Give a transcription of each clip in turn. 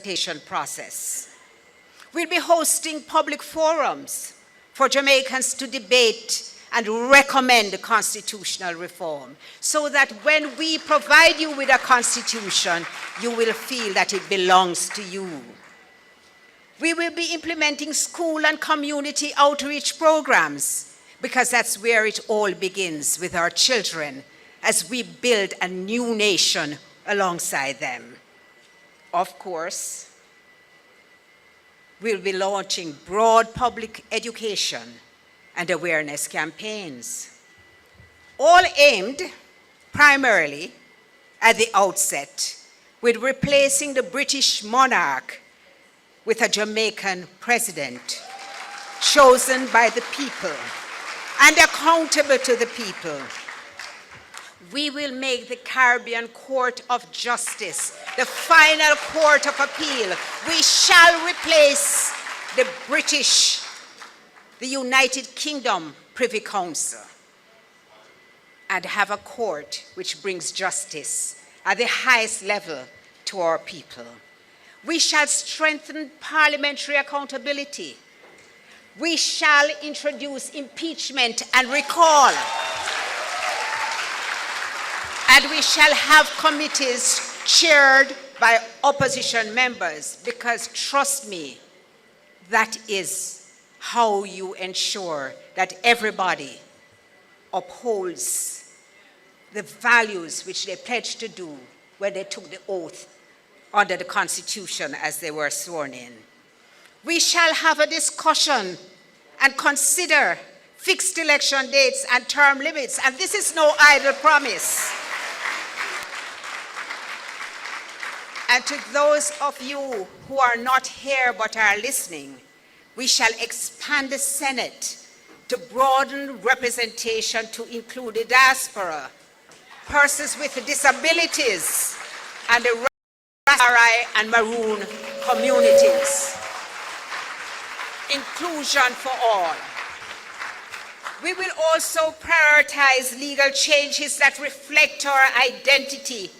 process. We'll be hosting public forums for Jamaicans to debate and recommend constitutional reform, so that when we provide you with a constitution, you will feel that it belongs to you. We will be implementing school and community outreach programs, because that's where it all begins, with our children, as we build a new nation alongside them. Of course, we'll be launching broad public education and awareness campaigns, all aimed primarily at the outset with replacing the British monarch with a Jamaican president chosen by the people and accountable to the people. We will make the Caribbean Court of Justice the final court of appeal. We shall replace the United Kingdom Privy Council, and have a court which brings justice at the highest level to our people. We shall strengthen parliamentary accountability. We shall introduce impeachment and recall. And we shall have committees chaired by opposition members, because trust me, that is how you ensure that everybody upholds the values which they pledged to do when they took the oath under the Constitution as they were sworn in. We shall have a discussion and consider fixed election dates and term limits, and this is no idle promise. And to those of you who are not here but are listening, we shall expand the Senate to broaden representation to include the diaspora, persons with disabilities, and the Rastafari and Maroon communities. Inclusion for all. We will also prioritize legal changes that reflect our identity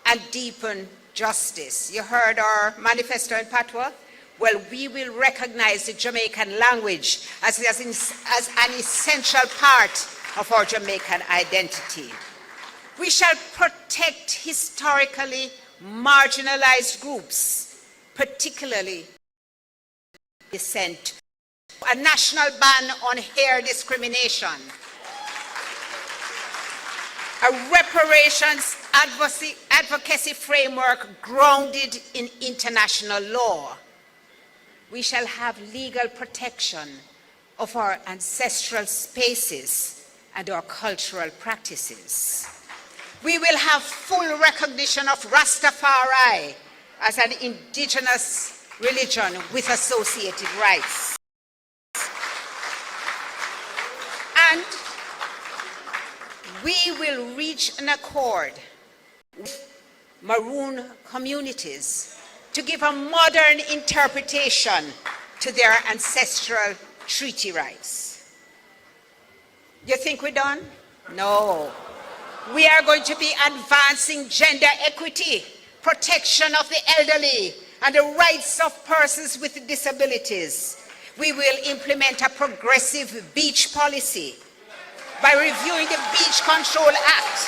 and deepen justice. You heard our manifesto in Patois? Well, we will recognize the Jamaican language as an essential part of our Jamaican identity. We shall protect historically marginalized groups, particularly descent. A national ban on hair discrimination. A reparations advocacy framework grounded in international law. We shall have legal protection of our ancestral spaces and our cultural practices. We will have full recognition of Rastafari as an indigenous religion with associated rights. And we will reach an accord with Maroon communities to give a modern interpretation to their ancestral treaty rights. You think we're done? No. We are going to be advancing gender equity, protection of the elderly, and the rights of persons with disabilities. We will implement a progressive beach policy by reviewing the Beach Control Act.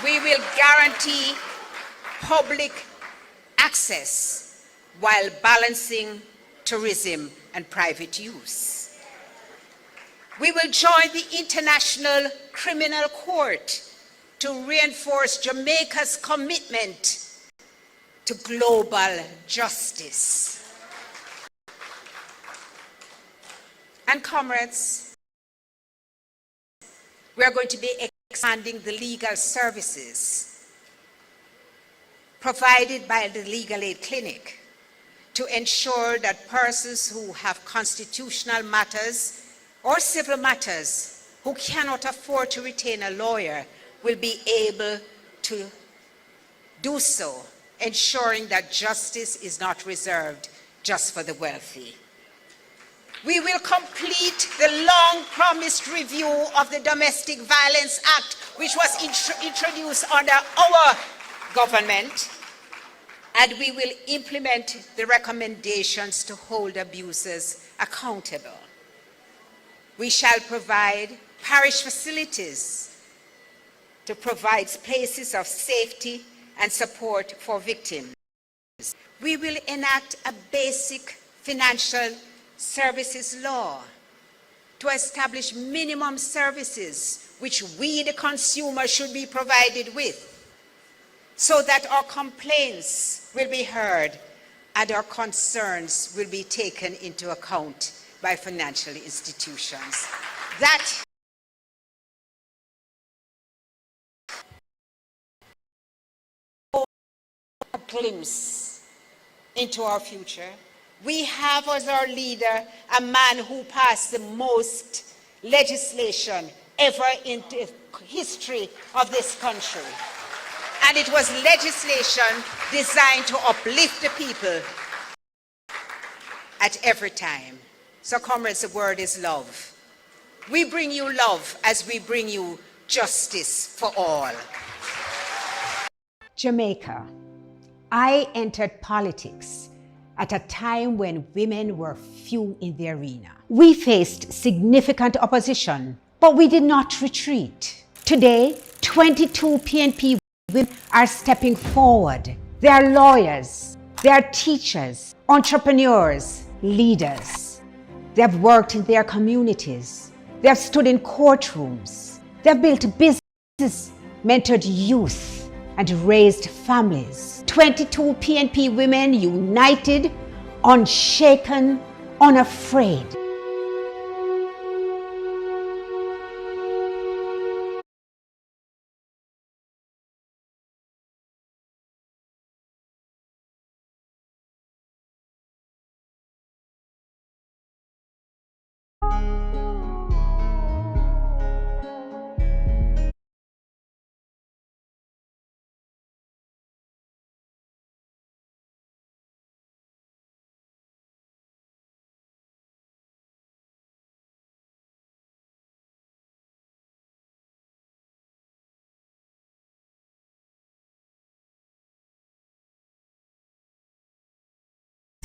We will guarantee public access while balancing tourism and private use. We will join the International Criminal Court to reinforce Jamaica's commitment to global justice. And comrades, we are going to be expanding the legal services provided by the Legal Aid Clinic to ensure that persons who have constitutional matters or civil matters who cannot afford to retain a lawyer will be able to do so, ensuring that justice is not reserved just for the wealthy. We will complete the long-promised review of the Domestic Violence Act, which was introduced under our government, and we will implement the recommendations to hold abusers accountable. We shall provide parish facilities to provide places of safety and support for victims. We will enact a basic financial services law to establish minimum services which we, the consumer, should be provided with, so that our complaints will be heard and our concerns will be taken into account by financial institutions. That a glimpse into our future. We have as our leader a man who passed the most legislation ever in the history of this country. And it was legislation designed to uplift the people at every time. So, comrades, the word is love. We bring you love as we bring you justice for all. Jamaica. I entered politics at a time when women were few in the arena. We faced significant opposition, but we did not retreat. Today, 22 PNP women are stepping forward. They are lawyers, they are teachers, entrepreneurs, leaders. They have worked in their communities. They have stood in courtrooms. They have built businesses, mentored youth, and raised families. 22 PNP women united, unshaken, unafraid.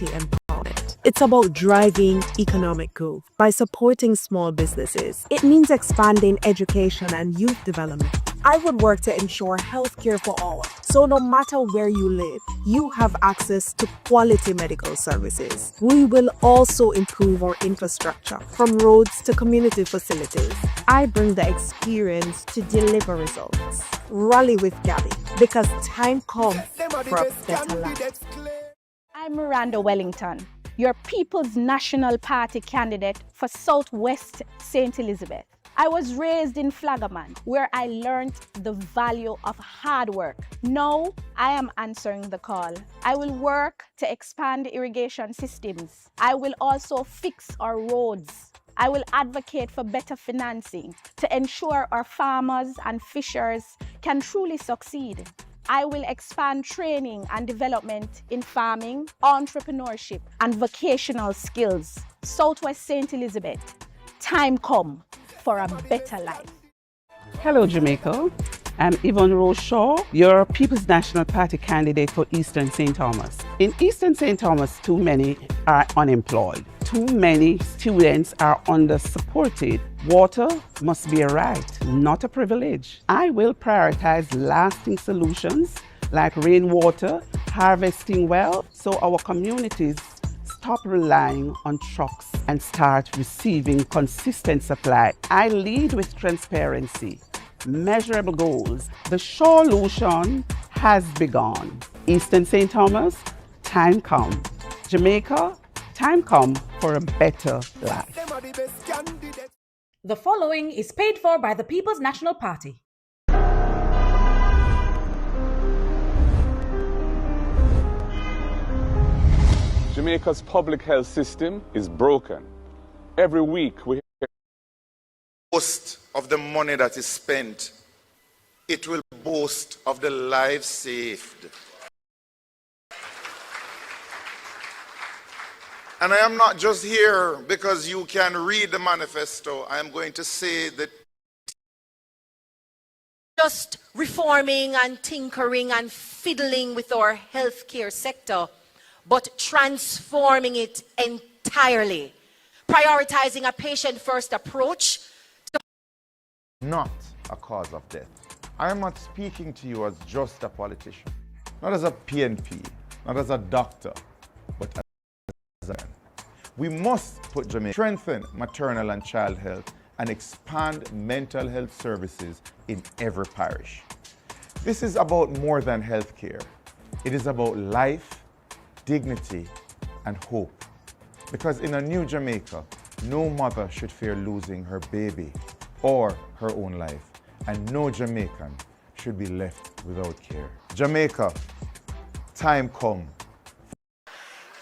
Empowerment. It's about driving economic growth by supporting small businesses. It means expanding education and youth development. I would work to ensure healthcare for all, so no matter where you live, you have access to quality medical services. We will also improve our infrastructure, from roads to community facilities. I bring the experience to deliver results. Rally with Gabby, because time comes for a better life. I'm Miranda Wellington, your People's National Party candidate for Southwest St. Elizabeth. I was raised in Flagaman, where I learned the value of hard work. Now, I am answering the call. I will work to expand irrigation systems. I will also fix our roads. I will advocate for better financing to ensure our farmers and fishers can truly succeed. I will expand training and development in farming, entrepreneurship, and vocational skills. Southwest St. Elizabeth, time come for a better life. Hello, Jamaica. I'm Yvonne Rose Shaw, your People's National Party candidate for Eastern St. Thomas. In Eastern St. Thomas, too many are unemployed. Too many students are under-supported. Water must be a right, not a privilege. I will prioritize lasting solutions like rainwater, harvesting well, so our communities stop relying on trucks and start receiving consistent supply. I lead with transparency, measurable goals. The solution has begun. Eastern St. Thomas, time come. Jamaica, time come for a better life. The following is paid for by the People's National Party. Jamaica's public health system is broken. Every week we hear boast of the money that is spent. It will boast of the lives saved. And I am not just here because you can read the manifesto. I am going to say that just reforming and tinkering and fiddling with our healthcare sector, but transforming it entirely, prioritizing a patient-first approach. Not a cause of death. I am not speaking to you as just a politician, not as a PNP, not as a doctor, but as a man. We must put Jamaica, strengthen maternal and child health, and expand mental health services in every parish. This is about more than healthcare. It is about life, dignity, and hope. Because in a new Jamaica, no mother should fear losing her baby or her own life, and no Jamaican should be left without care. Jamaica, time come.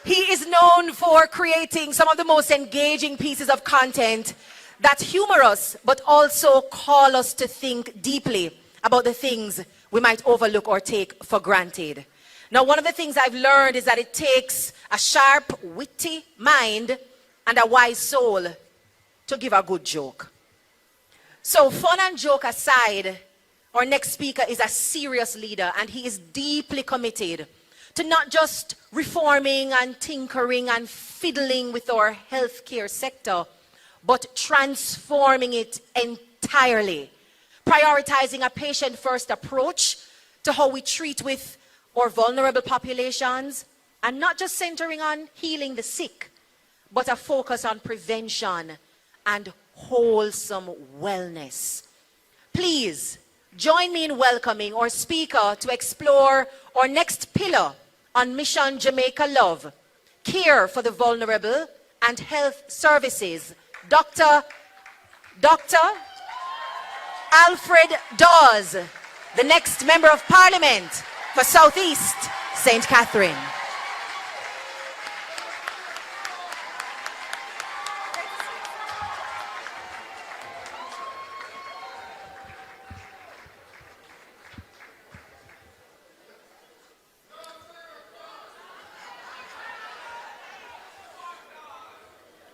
He is known for creating some of the most engaging pieces of content that humor us, but also call us to think deeply about the things we might overlook or take for granted. Now, one of the things I've learned is that it takes a sharp, witty mind and a wise soul to give a good joke. So, fun and joke aside, our next speaker is a serious leader, and he is deeply committed to not just reforming and tinkering and fiddling with our healthcare sector, but transforming it entirely, prioritizing a patient-first approach to how we treat with our vulnerable populations, and not just centering on healing the sick, but a focus on prevention and wholesome wellness. Please join me in welcoming our speaker to explore our next pillar on Mission Jamaica Love, care for the vulnerable and health services, Dr. Alfred Dawes, the next Member of Parliament for Southeast St. Catherine.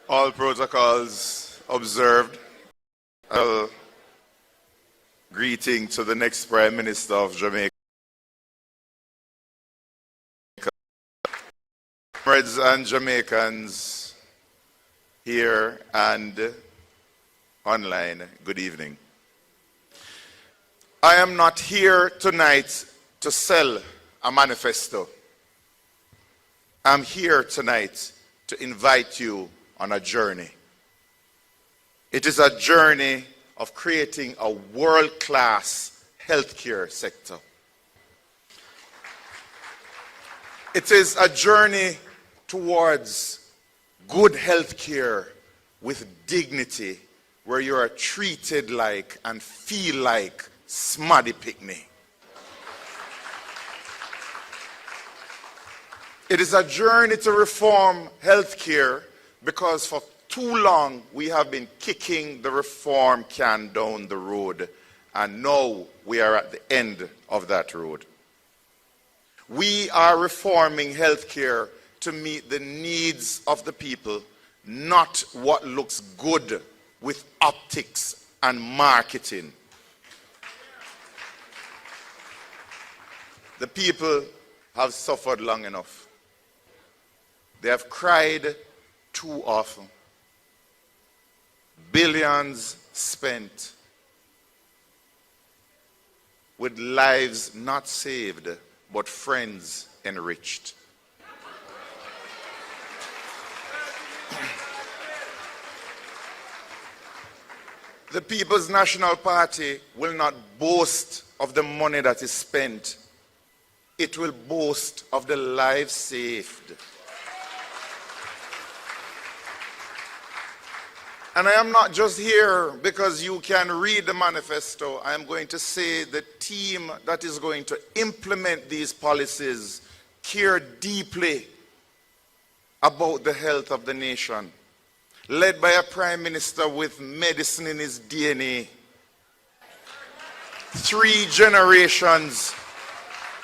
All protocols observed. Greeting to the next Prime Minister of Jamaica. Comrades and Jamaicans here and online, good evening. I am not here tonight to sell a manifesto. I'm here tonight to invite you on a journey. It is a journey of creating a world-class healthcare sector. It is a journey towards good healthcare with dignity, where you are treated like and feel like Smaddy Picnic. It is a journey to reform healthcare, because for too long we have been kicking the reform can down the road, and now we are at the end of that road. We are reforming healthcare to meet the needs of the people, not what looks good with optics and marketing. The people have suffered long enough. They have cried too often. Billions spent with lives not saved, but friends enriched. The People's National Party will not boast of the money that is spent. It will boast of the lives saved. And I am not just here because you can read the manifesto. I am going to say the team that is going to implement these policies care deeply about the health of the nation, led by a Prime Minister with medicine in his DNA. 3 generations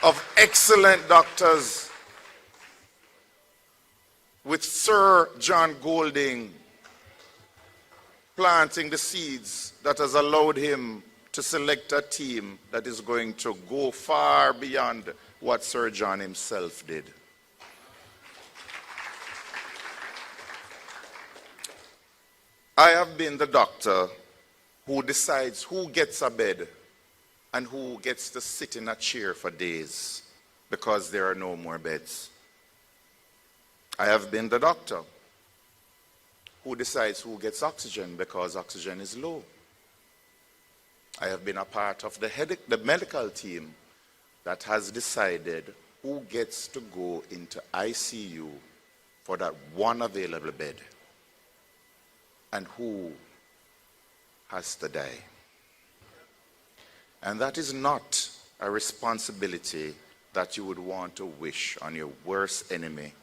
of excellent doctors, with Sir John Golding planting the seeds that has allowed him to select a team that is going to go far beyond what Sir John himself did. I have been the doctor who decides who gets a bed and who gets to sit in a chair for days because there are no more beds. I have been the doctor who decides who gets oxygen because oxygen is low. I have been a part of the medical team that has decided who gets to go into ICU for that one available bed and who has to die. And that is not a responsibility that you would want to wish on your worst enemy,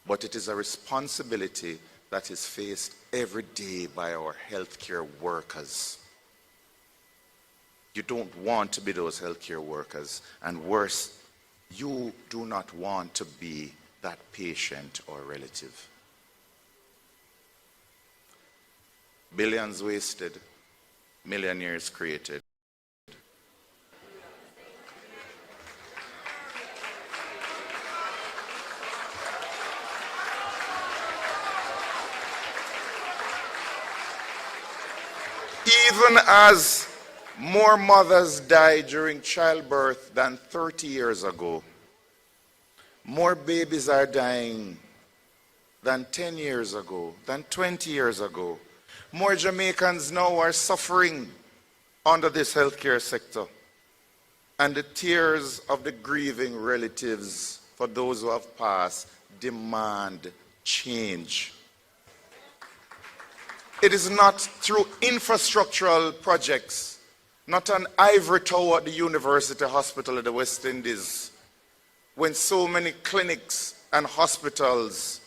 but it is a responsibility that is faced every day by our healthcare workers. You don't want to be those healthcare workers, and worse, you do not want to be that patient or relative. Billions wasted, millionaires created. Even as more mothers die during childbirth than 30 years ago, more babies are dying than 10 years ago, than 20 years ago. More Jamaicans now are suffering under this healthcare sector. And the tears of the grieving relatives for those who have passed demand change. It is not through infrastructural projects, not an ivory tower at the University Hospital of the West Indies, when so many clinics and hospitals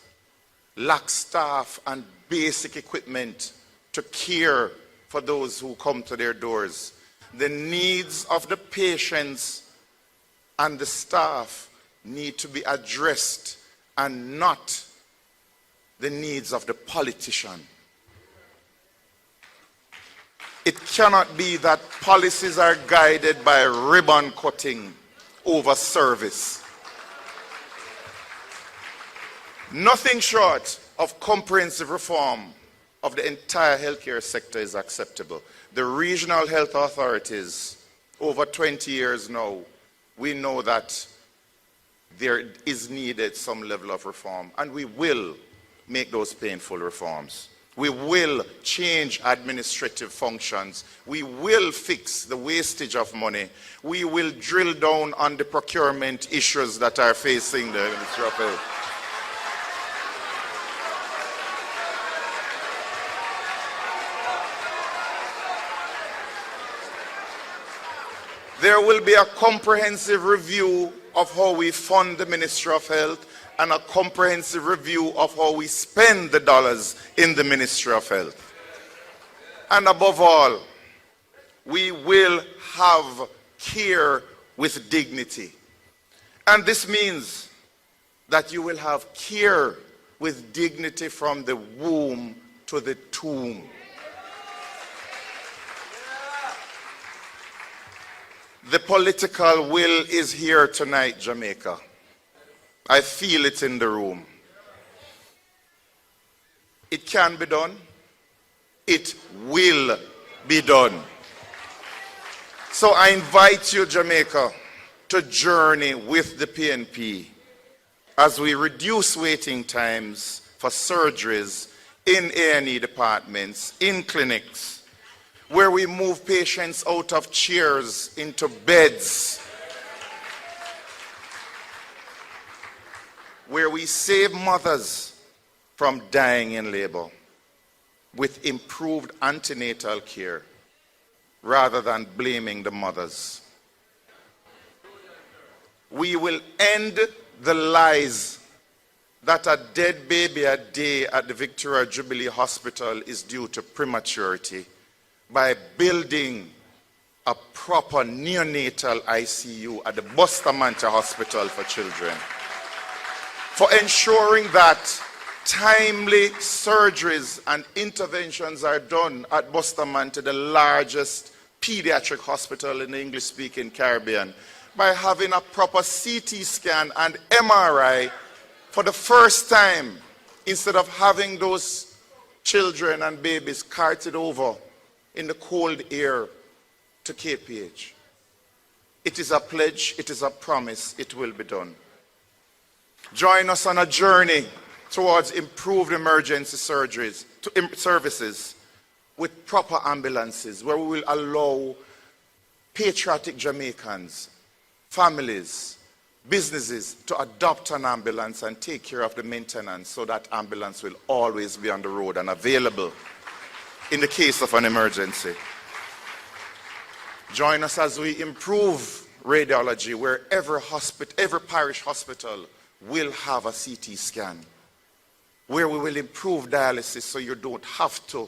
lack staff and basic equipment to care for those who come to their doors. The needs of the patients and the staff need to be addressed and not the needs of the politician. It cannot be that policies are guided by ribbon cutting over service. Nothing short of comprehensive reform of the entire healthcare sector is acceptable. The regional health authorities, over 20 years now, we know that there is needed some level of reform, and we will make those painful reforms. We will change administrative functions. We will fix the wastage of money. We will drill down on the procurement issues that are facing the Ministry of Health. There will be a comprehensive review of how we fund the Ministry of Health and a comprehensive review of how we spend the dollars in the Ministry of Health. And above all, we will have care with dignity. And this means that you will have care with dignity from the womb to the tomb. The political will is here tonight, Jamaica. I feel it in the room. It can be done. It will be done. So I invite you, Jamaica, to journey with the PNP as we reduce waiting times for surgeries in A&E departments, in clinics, where we move patients out of chairs into beds, where we save mothers from dying in labor with improved antenatal care rather than blaming the mothers. We will end the lies that a dead baby a day at the Victoria Jubilee Hospital is due to prematurity by building a proper neonatal ICU at the Bustamante Hospital for Children, for ensuring that timely surgeries and interventions are done at Bustamante, the largest pediatric hospital in the English-speaking Caribbean by having a proper CT scan and MRI for the first time, instead of having those children and babies carted over in the cold air to KPH. It is a pledge, it is a promise, it will be done. Join us on a journey towards improved emergency services with proper ambulances, where we will allow patriotic Jamaicans, families, businesses to adopt an ambulance and take care of the maintenance, so that ambulance will always be on the road and available in the case of an emergency. Join us as we improve radiology, where every parish hospital will have a CT scan, where we will improve dialysis so you don't have to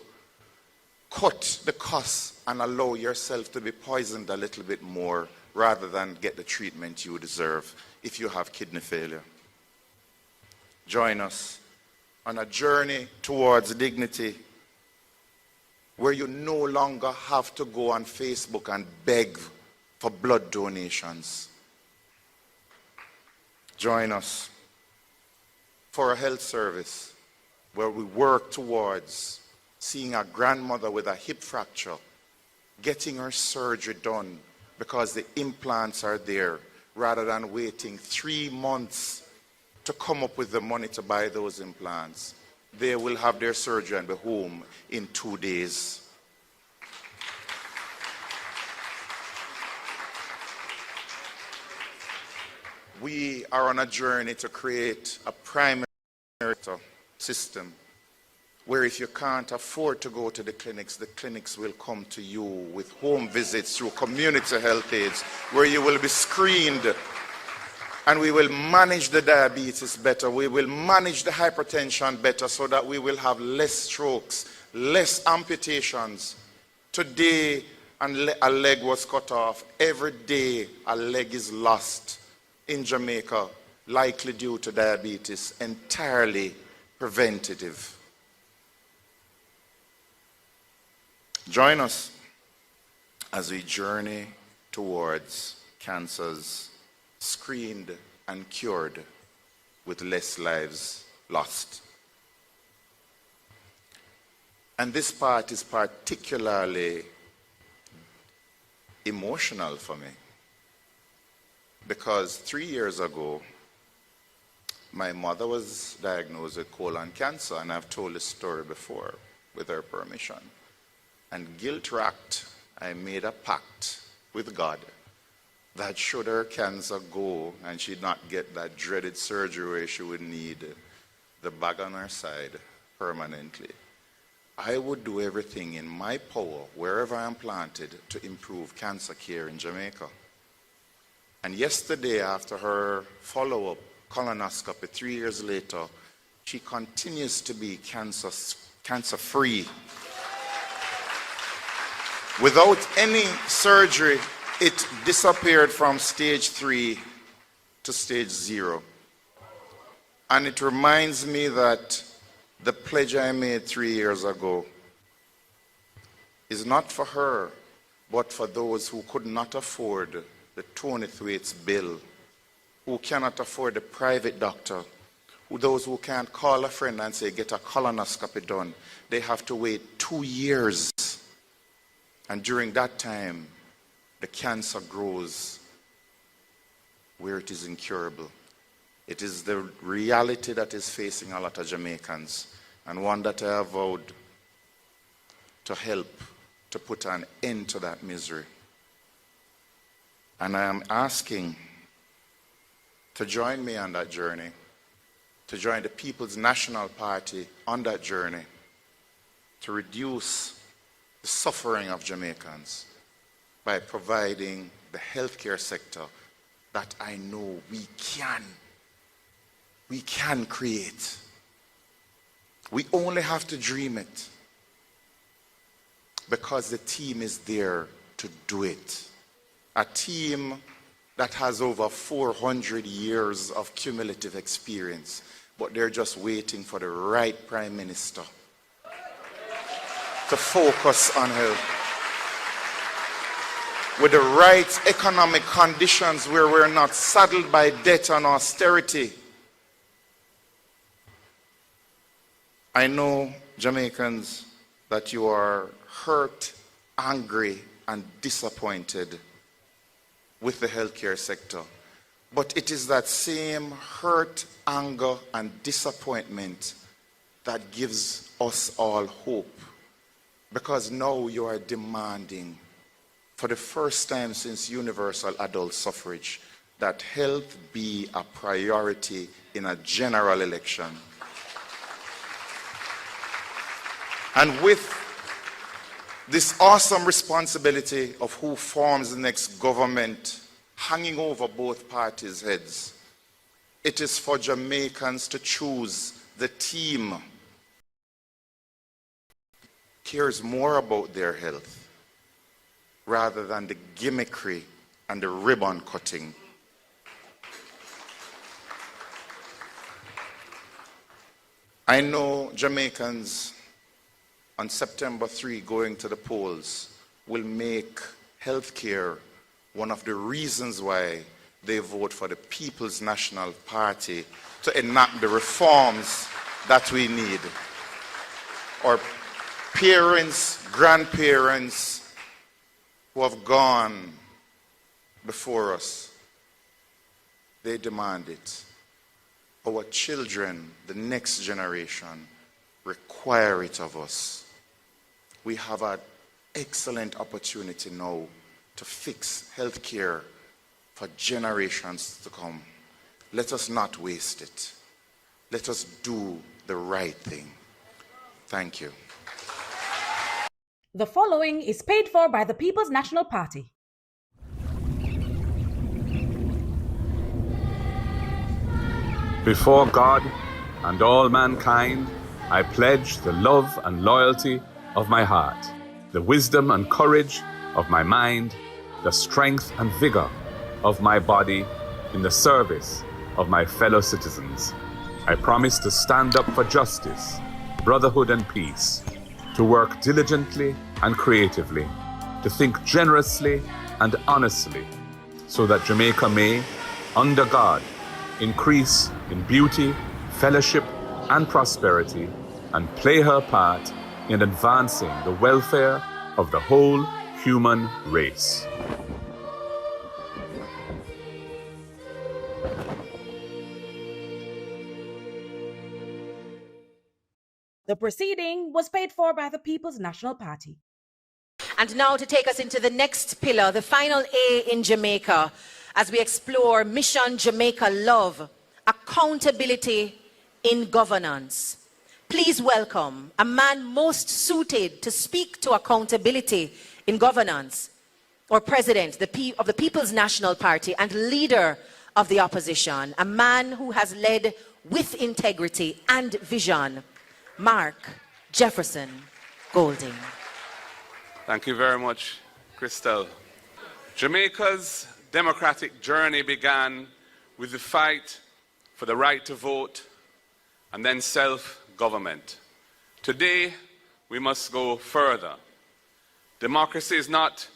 cut the costs and allow yourself to be poisoned a little bit more rather than get the treatment you deserve if you have kidney failure. Join us on a journey towards dignity, where you no longer have to go on Facebook and beg for blood donations. Join us for a health service where we work towards seeing a grandmother with a hip fracture, getting her surgery done because the implants are there, rather than waiting 3 months to come up with the money to buy those implants. They will have their surgery and be home in 2 days. We are on a journey to create a primary system where if you can't afford to go to the clinics will come to you with home visits through community health aides, where you will be screened, and we will manage the diabetes better, we will manage the hypertension better, so that we will have less strokes, less amputations. Today, a leg was cut off. Every day, a leg is lost in Jamaica, likely due to diabetes, entirely preventative. Join us as we journey towards cancers screened and cured with less lives lost. And this part is particularly emotional for me, because 3 years ago, my mother was diagnosed with colon cancer, and I've told this story before with her permission. And guilt-racked, I made a pact with God that should her cancer go and she'd not get that dreaded surgery where she would need the bag on her side permanently, I would do everything in my power, wherever I am planted, to improve cancer care in Jamaica. And yesterday, after her follow-up colonoscopy 3 years later, she continues to be cancer-free. Without any surgery, it disappeared from stage 3 to stage 0. And it reminds me that the pledge I made 3 years ago is not for her, but for those who could not afford the Tony Thwaites bill, who cannot afford the private doctor, those who can't call a friend and say, get a colonoscopy done. They have to wait 2 years. And during that time, the cancer grows where it is incurable. It is the reality that is facing a lot of Jamaicans, and one that I have vowed to help to put an end to that misery. And I am asking to join me on that journey, to join the People's National Party on that journey, to reduce the suffering of Jamaicans by providing the healthcare sector that I know we can create. We only have to dream it, because the team is there to do it. A team that has over 400 years of cumulative experience, but they're just waiting for the right Prime Minister to focus on health. with the right economic conditions where we're not saddled by debt and austerity. I know, Jamaicans, that you are hurt, angry, and disappointed with the healthcare sector. But it is that same hurt, anger, and disappointment that gives us all hope. Because now you are demanding, for the first time since universal adult suffrage, that health be a priority in a general election. And with this awesome responsibility of who forms the next government hanging over both parties' heads, it is for Jamaicans to choose the team that cares more about their health rather than the gimmickry and the ribbon cutting. I know Jamaicans on September 3 going to the polls will make healthcare one of the reasons why they vote for the People's National Party to enact the reforms that we need. Our parents, grandparents who have gone before us, they demand it. Our children, the next generation, require it of us. We have an excellent opportunity now to fix healthcare for generations to come. Let us not waste it. Let us do the right thing. Thank you. The following is paid for by the People's National Party. Before God and all mankind, I pledge the love and loyalty of my heart, the wisdom and courage of my mind, the strength and vigor of my body in the service of my fellow citizens. I promise to stand up for justice, brotherhood and peace, to work diligently and creatively, to think generously and honestly, so that Jamaica may, under God, increase in beauty, fellowship, and prosperity, and play her part in advancing the welfare of the whole human race. The proceeding was paid for by the People's National Party. And now to take us into the next pillar, the final A in Jamaica, as we explore Mission Jamaica Love, accountability in governance. Please welcome a man most suited to speak to accountability in governance, our president of the People's National Party and leader of the opposition, a man who has led with integrity and vision, Mark Jefferson Golding. Thank you very much, Christel. Jamaica's democratic journey began with the fight for the right to vote and then self-government. Today, we must go further. Democracy is not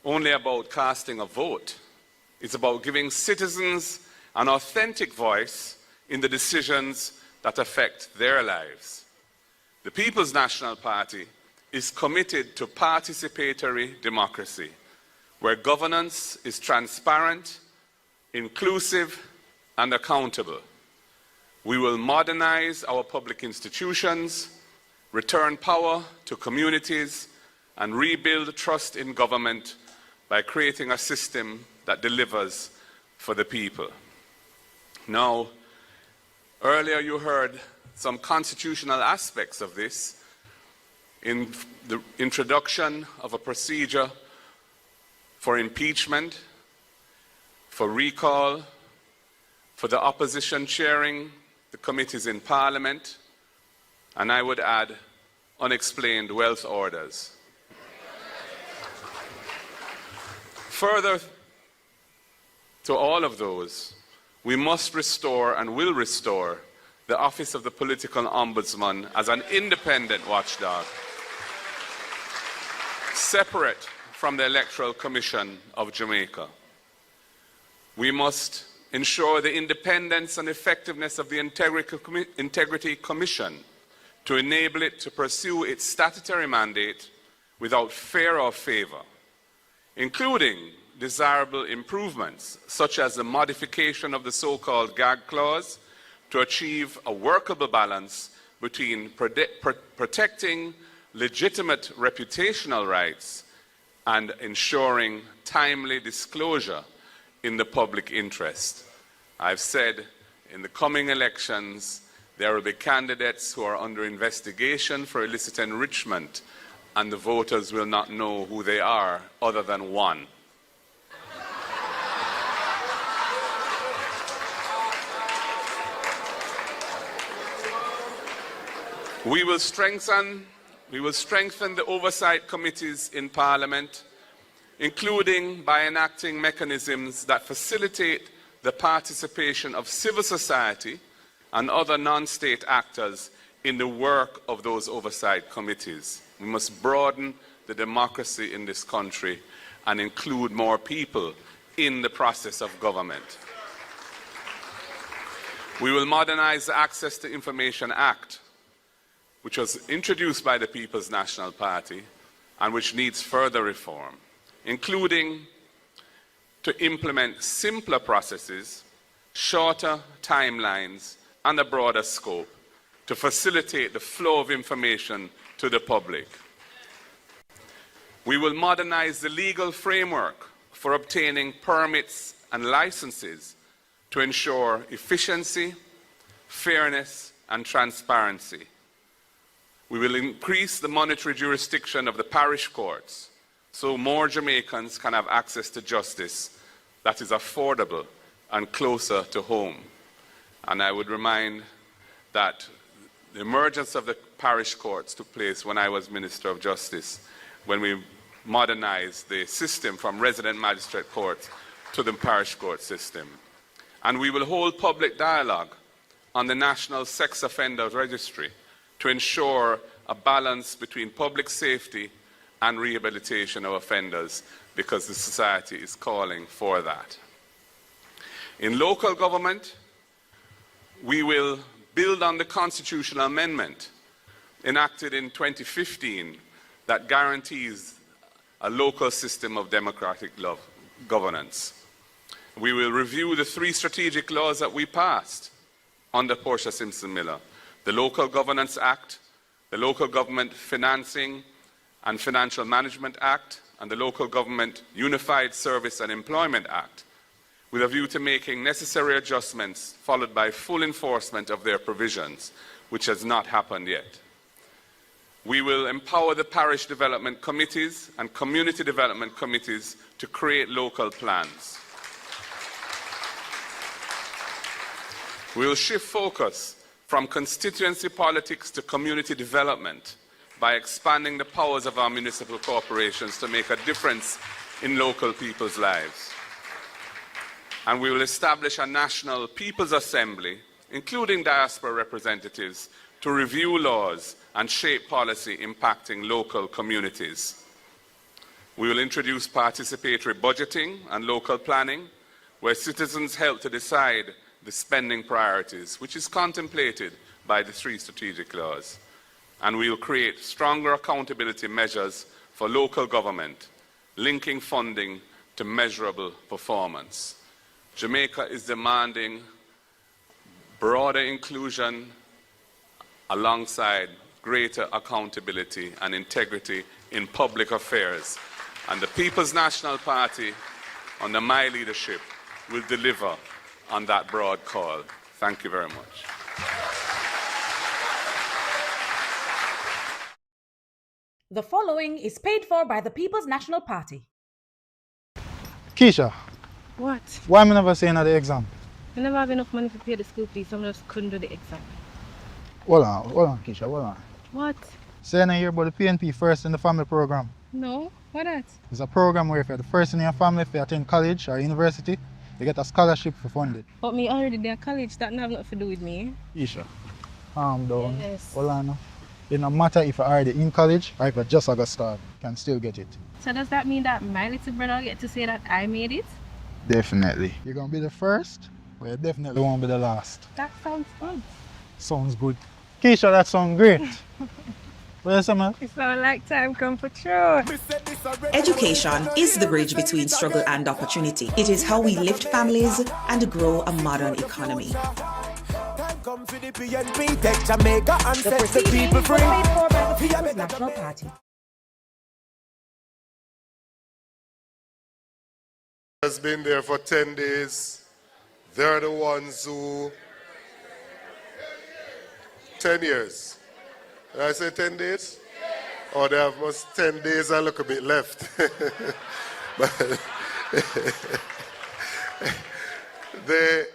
only about casting a vote. It's about giving citizens an authentic voice in the decisions that affect their lives. The People's National Party is committed to participatory democracy, where governance is transparent, inclusive, and accountable. We will modernize our public institutions, return power to communities, and rebuild trust in government by creating a system that delivers for the people. Now, earlier you heard some constitutional aspects of this in the introduction of a procedure for impeachment, for recall, for the opposition chairing the committees in Parliament, and I would add unexplained wealth orders. Further to all of those, we must restore and will restore the Office of the Political Ombudsman as an independent watchdog, separate from the Electoral Commission of Jamaica. We must ensure the independence and effectiveness of the Integrity Commission to enable it to pursue its statutory mandate without fear or favor, including desirable improvements such as the modification of the so-called gag clause to achieve a workable balance between protecting legitimate reputational rights and ensuring timely disclosure in the public interest. I've said in the coming elections, there will be candidates who are under investigation for illicit enrichment, and the voters will not know who they are other than one. We will strengthen the oversight committees in Parliament, including by enacting mechanisms that facilitate the participation of civil society and other non-state actors in the work of those oversight committees. We must broaden the democracy in this country and include more people in the process of government. We will modernize the Access to Information Act, which was introduced by the People's National Party and which needs further reform, including to implement simpler processes, shorter timelines, and a broader scope to facilitate the flow of information to the public. We will modernize the legal framework for obtaining permits and licenses to ensure efficiency, fairness, and transparency. We will increase the monetary jurisdiction of the parish courts so more Jamaicans can have access to justice that is affordable and closer to home. And I would remind that the emergence of the parish courts took place when I was Minister of Justice, when we modernized the system from resident magistrate courts to the parish court system. And we will hold public dialogue on the National Sex Offender Registry to ensure a balance between public safety and rehabilitation of offenders, because the society is calling for that. In local government, we will build on the constitutional amendment enacted in 2015 that guarantees a local system of democratic governance. We will review the 3 strategic laws that we passed under Portia Simpson Miller: the Local Governance Act, the Local Government Financing and Financial Management Act, and the Local Government Unified Service and Employment Act, with a view to making necessary adjustments followed by full enforcement of their provisions, which has not happened yet. We will empower the parish development committees and community development committees to create local plans. We will shift focus from constituency politics to community development by expanding the powers of our municipal corporations to make a difference in local people's lives. And we will establish a national People's Assembly, including diaspora representatives, to review laws and shape policy impacting local communities. We will introduce participatory budgeting and local planning, where citizens help to decide the spending priorities, which is contemplated by the 3 strategic laws. And we will create stronger accountability measures for local government, linking funding to measurable performance. Jamaica is demanding broader inclusion alongside greater accountability and integrity in public affairs. And the People's National Party, under my leadership, will deliver on that broad call. Thank you very much. The following is paid for by the People's National Party. Keisha, What? why am I never saying at the exam? I never have enough money to pay the school fees, so I just couldn't do the exam. Hold on, Keisha, hold on. What? Say I hear about the PNP First in the Family program. No? What that? It's a program where if you're the first in your family, if you attend college or university, you get a scholarship for funded. But me already there college, that have nothing to do with me. Keisha, calm down. Yes. Hold on. It no matter if you're already in college or if you just got started, you can still get it. So does that mean that my little brother get to say that I made it? Definitely. You're going to be the first, but you definitely won't be the last. That sounds fun. Sounds good. Keisha, that sounds great. What else, man? It sounds like time come for sure. Education is the bridge between struggle and opportunity. It is how we lift families and grow a modern economy. The proceeding was paid for by the People's National Party. Has been there for 10 days. They're the ones who 10 years. Did I say 10 days? Or they have most 10 days and look a bit left. But they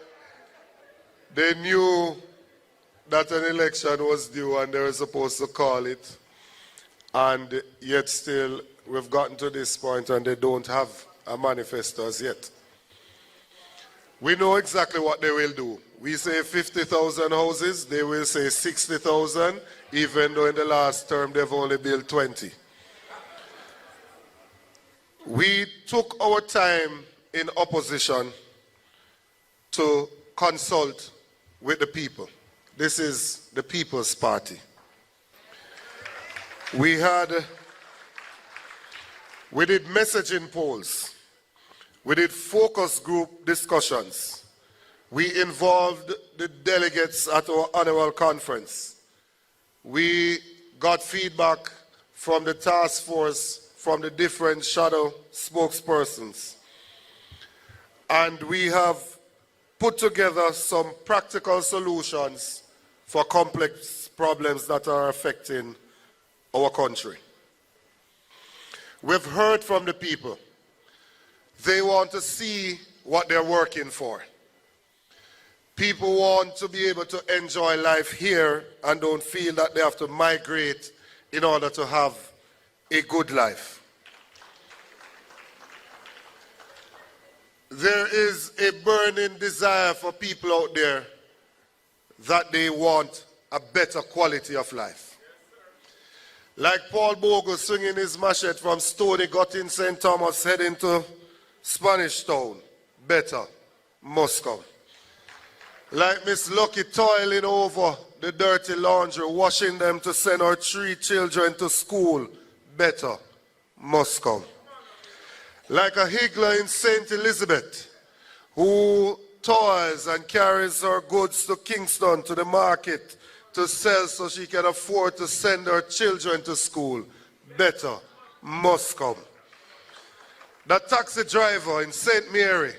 knew that an election was due and they were supposed to call it. And yet still we've gotten to this point and they don't have a manifesto as yet. We know exactly what they will do. We say 50,000 houses, they will say 60,000, even though in the last term they've only built 20. We took our time in opposition to consult with the people. This is the People's Party. We did messaging polls. We did focus group discussions. We involved the delegates at our annual conference. We got feedback from the task force, from the different shadow spokespersons. And we have put together some practical solutions for complex problems that are affecting our country. We've heard from the people. They want to see what they're working for. People want to be able to enjoy life here and don't feel that they have to migrate in order to have a good life. There is a burning desire for people out there that they want a better quality of life. Like Paul Bogle swinging his machete from Stony Gutting, St. Thomas, heading to Spanish Town, better, Moscow. Like Miss Lucky toiling over the dirty laundry, washing them to send her 3 children to school, better, Moscow. Like a higgler in St. Elizabeth, who toils and carries her goods to Kingston, to the market, to sell so she can afford to send her children to school, better, Moscow. That taxi driver in St. Mary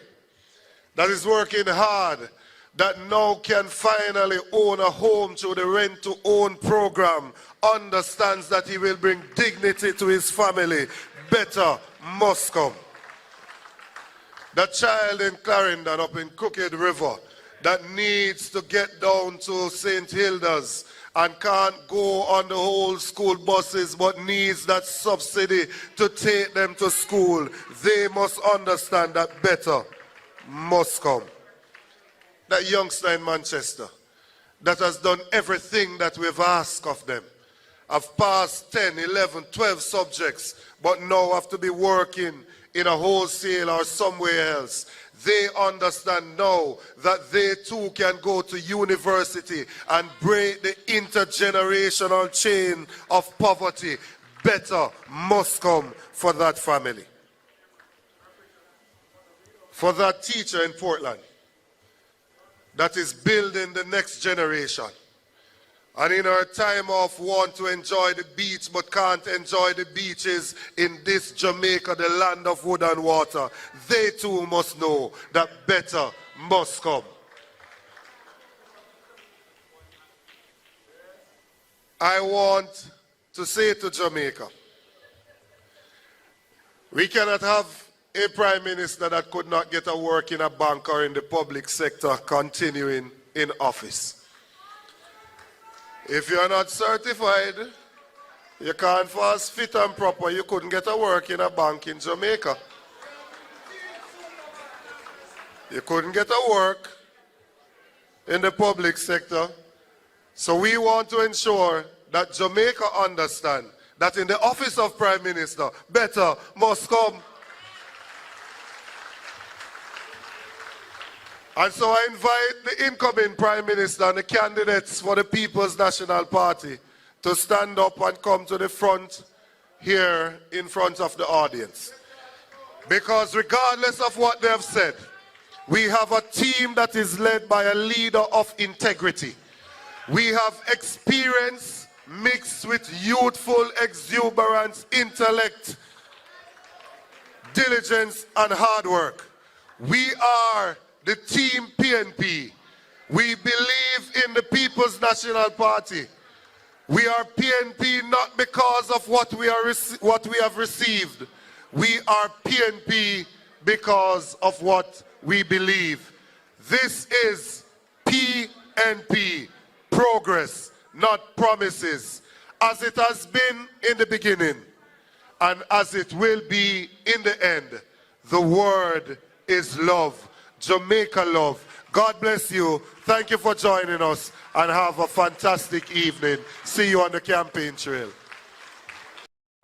that is working hard, that now can finally own a home through the rent-to-own program, understands that he will bring dignity to his family, better, Moscow. That child in Clarendon up in Crooked River that needs to get down to St. Hilda's and can't go on the whole school buses but needs that subsidy to take them to school, they must understand that better must come. That youngster in Manchester that has done everything that we've asked of them, have passed 10, 11, 12 subjects, but now have to be working in a wholesale or somewhere else. They understand now that they too can go to university and break the intergenerational chain of poverty. Better must come for that family. For that teacher in Portland that is building the next generation. And in our time off want to enjoy the beach but can't enjoy the beaches in this Jamaica, the land of wood and water. They too must know that better must come. I want to say to Jamaica, we cannot have a prime minister that could not get a work in a bank or in the public sector continuing in office. If you're not certified, you can't fast fit and proper, you couldn't get a work in a bank in Jamaica. You couldn't get a work in the public sector. So we want to ensure that Jamaica understand that in the office of Prime Minister, better must come. And so I invite the incoming Prime Minister and the candidates for the People's National Party to stand up and come to the front here in front of the audience. Because regardless of what they have said, we have a team that is led by a leader of integrity. We have experience mixed with youthful exuberance, intellect, diligence, and hard work. We are the Team PNP. We believe in the People's National Party. We are PNP not because of what we have received. We are PNP because of what we believe. This is PNP, progress, not promises, as it has been in the beginning and as it will be in the end. The word is love. Jamaica love. God bless you. Thank you for joining us and have a fantastic evening. See you on the campaign trail.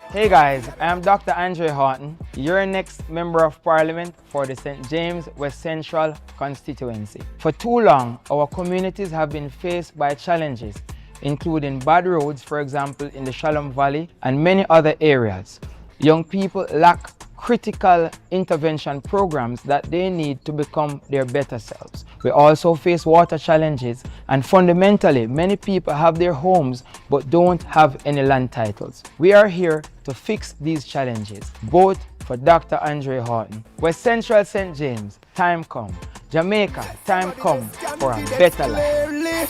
Hey guys, I am Dr. Andre Horton, your next Member of Parliament for the St. James West Central constituency. For too long, our communities have been faced by challenges, including bad roads, for example, in the Shalom Valley and many other areas. Young people lack critical intervention programs that they need to become their better selves. We also face water challenges, and fundamentally, many people have their homes but don't have any land titles. We are here to fix these challenges. Vote for Dr. Andre Horton. West Central St. James, time come. Jamaica, time come for a better life.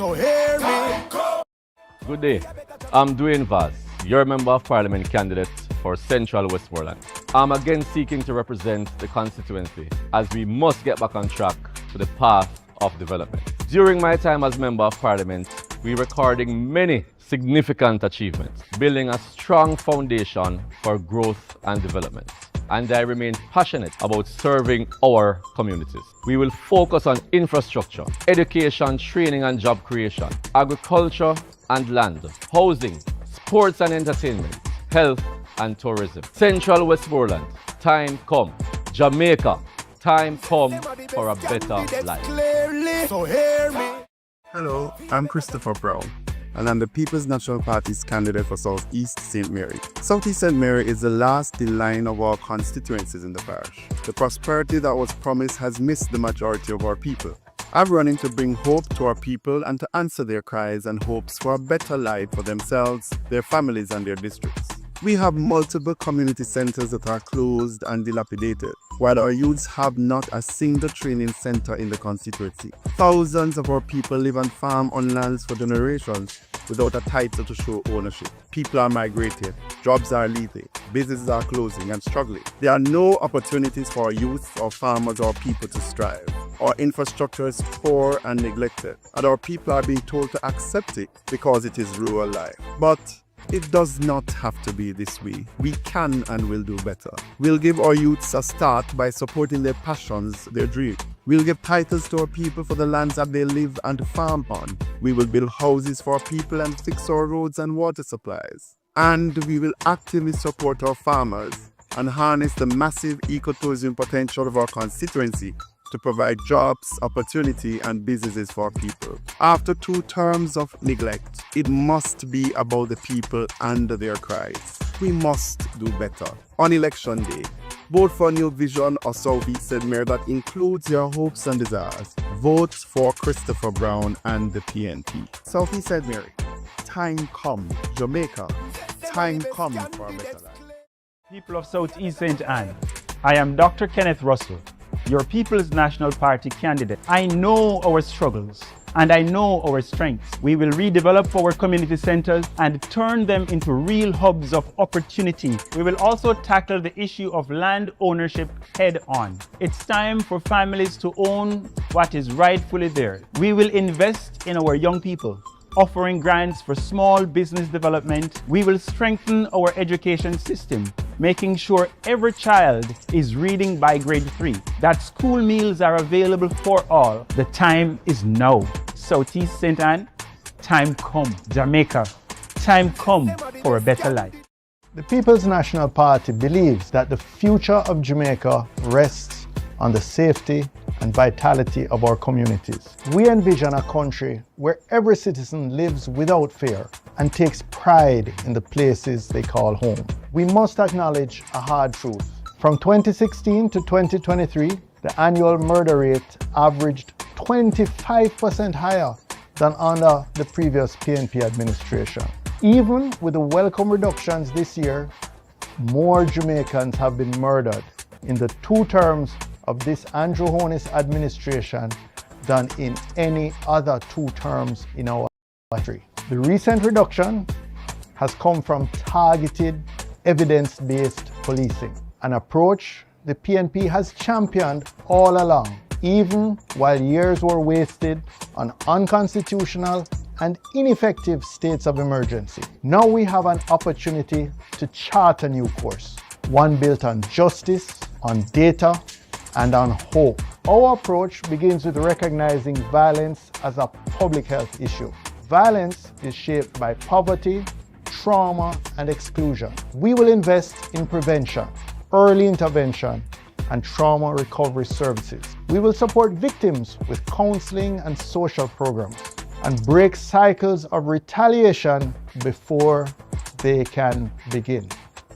Good day. I'm Dwayne Vaz, your Member of Parliament candidate for Central Westmoreland. I'm again seeking to represent the constituency as we must get back on track to the path of development. During my time as Member of Parliament, we're recording many significant achievements, building a strong foundation for growth and development. And I remain passionate about serving our communities. We will focus on infrastructure, education, training and job creation, agriculture and land, housing, sports and entertainment, health and tourism. Central Westmoreland, time come. Jamaica, time come for a better life. Hello, I'm Christopher Brown, and I'm the People's National Party's candidate for South East St. Mary. South East St. Mary is the last in line of our constituencies in the parish. The prosperity that was promised has missed the majority of our people. I'm running to bring hope to our people and to answer their cries and hopes for a better life for themselves, their families and their districts. We have multiple community centers that are closed and dilapidated, while our youths have not a single training center in the constituency. Thousands of our people live and farm on lands for generations without a title to show ownership. People are migrating, jobs are leaving, businesses are closing and struggling. There are no opportunities for our youth or farmers or people to strive. Our infrastructure is poor and neglected, and our people are being told to accept it because it is rural life. But it does not have to be this way. We can and will do better. We'll give our youths a start by supporting their passions, their dreams. We'll give titles to our people for the lands that they live and farm on. We will build houses for our people and fix our roads and water supplies. And we will actively support our farmers and harness the massive ecotourism potential of our constituency to provide jobs, opportunity and businesses for people. After 2 terms of neglect, it must be about the people and their cries. We must do better. On election day, vote for a new vision of South East St. Mary that includes your hopes and desires. Vote for Christopher Brown and the PNP. South East St. Mary, time come. Jamaica, time come for a better life. People of South East St. Anne, I am Dr. Kenneth Russell, your People's National Party candidate. I know our struggles and I know our strengths. We will redevelop our community centers and turn them into real hubs of opportunity. We will also tackle the issue of land ownership head on. It's time for families to own what is rightfully theirs. We will invest in our young people, offering grants for small business development. We will strengthen our education system, making sure every child is reading by grade 3, that school meals are available for all. The time is now. Southeast St. Anne, time come. Jamaica, time come for a better life. The People's National Party believes that the future of Jamaica rests on the safety and vitality of our communities. We envision a country where every citizen lives without fear and takes pride in the places they call home. We must acknowledge a hard truth. From 2016 to 2023, the annual murder rate averaged 25% higher than under the previous PNP administration. Even with the welcome reductions this year, more Jamaicans have been murdered in the 2 terms of this Andrew Holness administration than in any other 2 terms in our history. The recent reduction has come from targeted, evidence-based policing, an approach the PNP has championed all along, even while years were wasted on unconstitutional and ineffective states of emergency. Now we have an opportunity to chart a new course, one built on justice, on data, and on hope. Our approach begins with recognizing violence as a public health issue. Violence is shaped by poverty, trauma, and exclusion. We will invest in prevention, early intervention, and trauma recovery services. We will support victims with counseling and social programs and break cycles of retaliation before they can begin.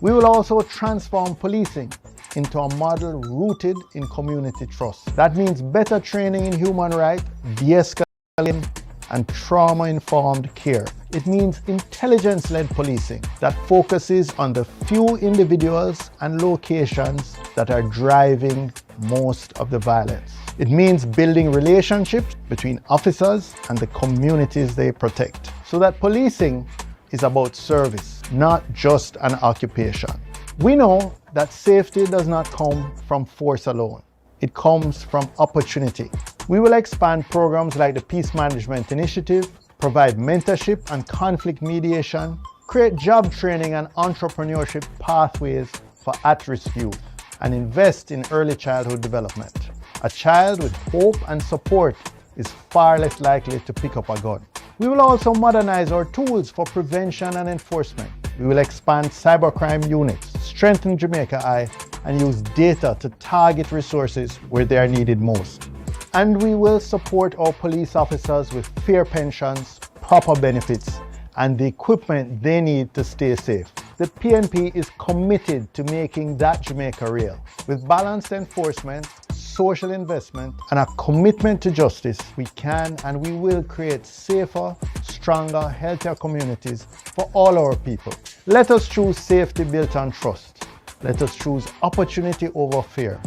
We will also transform policing into a model rooted in community trust. That means better training in human rights, de-escalating, and trauma-informed care. It means intelligence-led policing that focuses on the few individuals and locations that are driving most of the violence. It means building relationships between officers and the communities they protect, so that policing is about service, not just an occupation. We know that safety does not come from force alone. It comes from opportunity. We will expand programs like the Peace Management Initiative, provide mentorship and conflict mediation, create job training and entrepreneurship pathways for at-risk youth, and invest in early childhood development. A child with hope and support is far less likely to pick up a gun. We will also modernize our tools for prevention and enforcement. We will expand cybercrime units, strengthen Jamaica Eye, and use data to target resources where they are needed most. And we will support our police officers with fair pensions, proper benefits, and the equipment they need to stay safe. The PNP is committed to making that Jamaica real. With balanced enforcement, social investment, and a commitment to justice, we can and we will create safer, stronger, healthier communities for all our people. Let us choose safety built on trust. Let us choose opportunity over fear.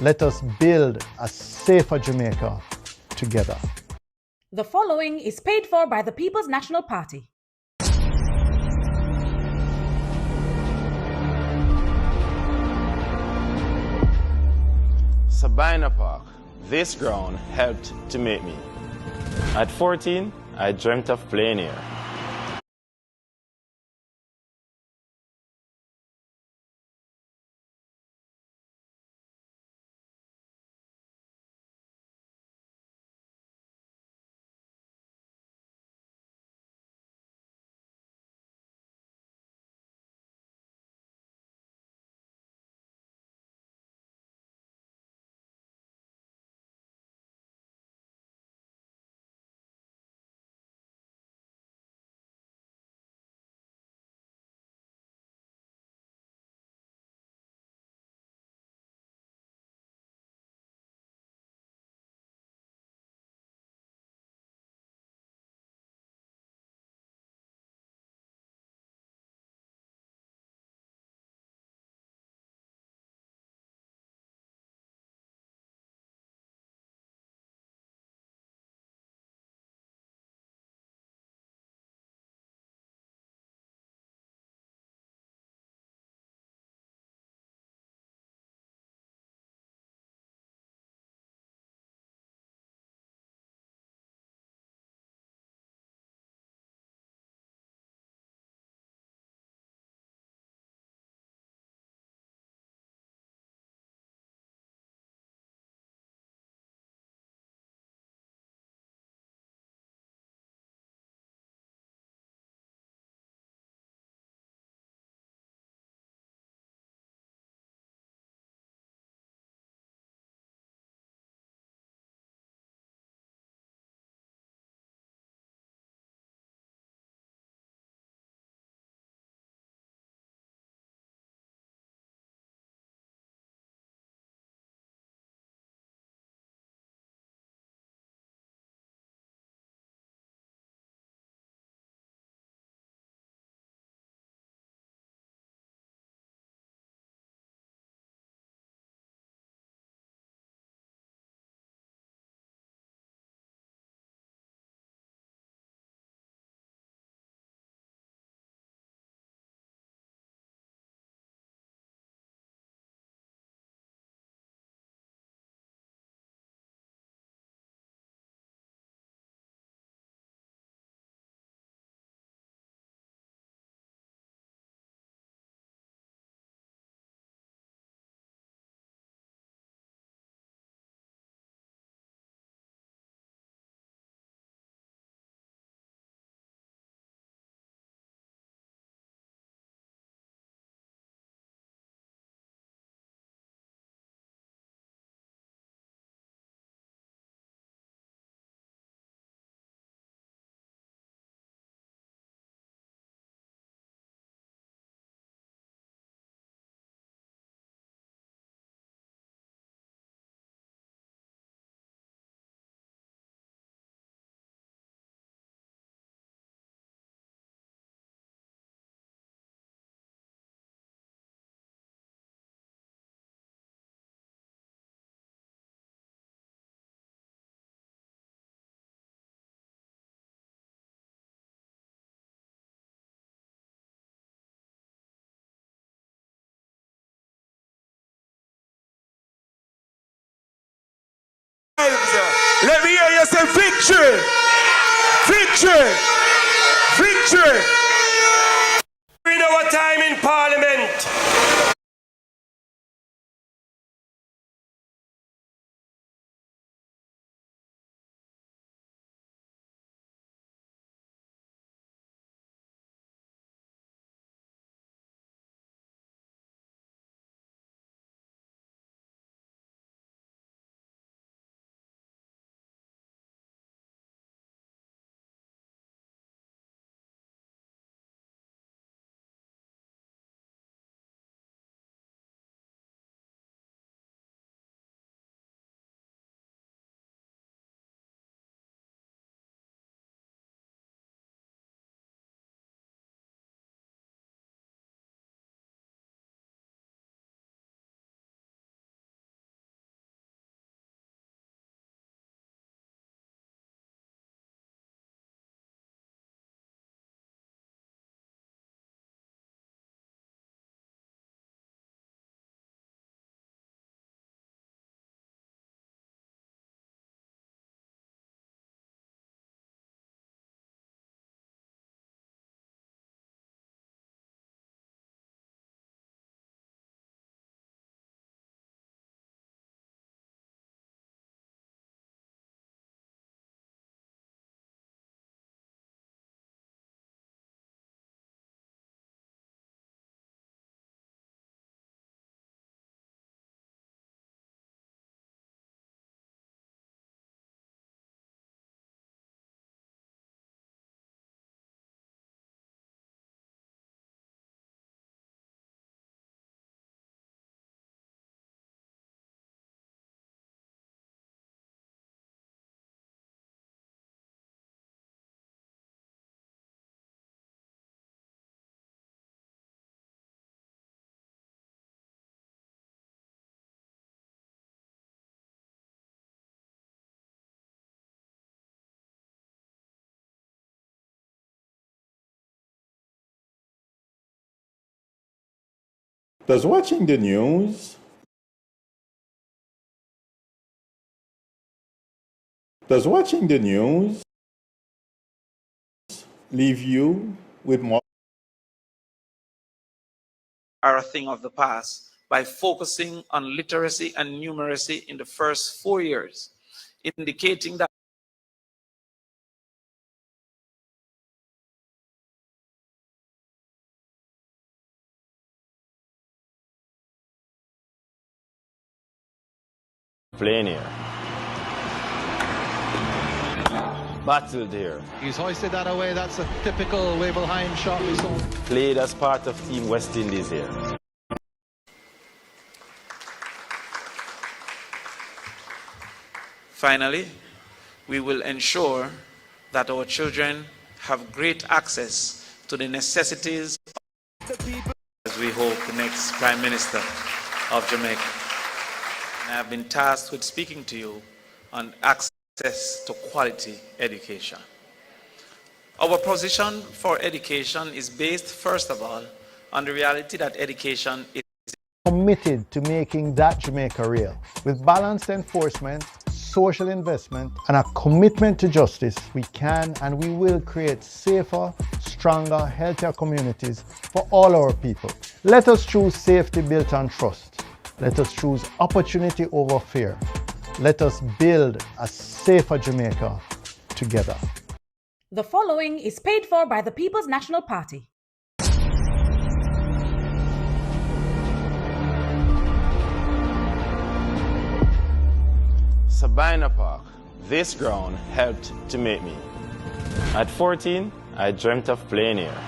Let us build a safer Jamaica together. The following is paid for by the People's National Party. Sabina Park. This ground helped to make me. At 14, I dreamt of playing here. Let me hear you say victory! Victory! Victory! In our time in Parliament. Does watching the news leave you with more? Are a thing of the past by focusing on literacy and numeracy in the first 4 years, indicating that Playing here. Battled here. He's hoisted that away. That's a typical Wabelheim shot we saw. Played as part of Team West Indies here. finally, we will ensure that our children have great access to the necessities as we hope the next Prime Minister of Jamaica. And I have been tasked with speaking to you on access to quality education. Our position for education is based, first of all, on the reality that education is committed to making that Jamaica real. With balanced enforcement, social investment, and a commitment to justice, we can and we will create safer, stronger, healthier communities for all our people. Let us choose safety built on trust. Let us choose opportunity over fear. Let us build a safer Jamaica together. The following is paid for by the People's National Party. Sabina Park. This ground helped to make me. At 14, I dreamt of playing here.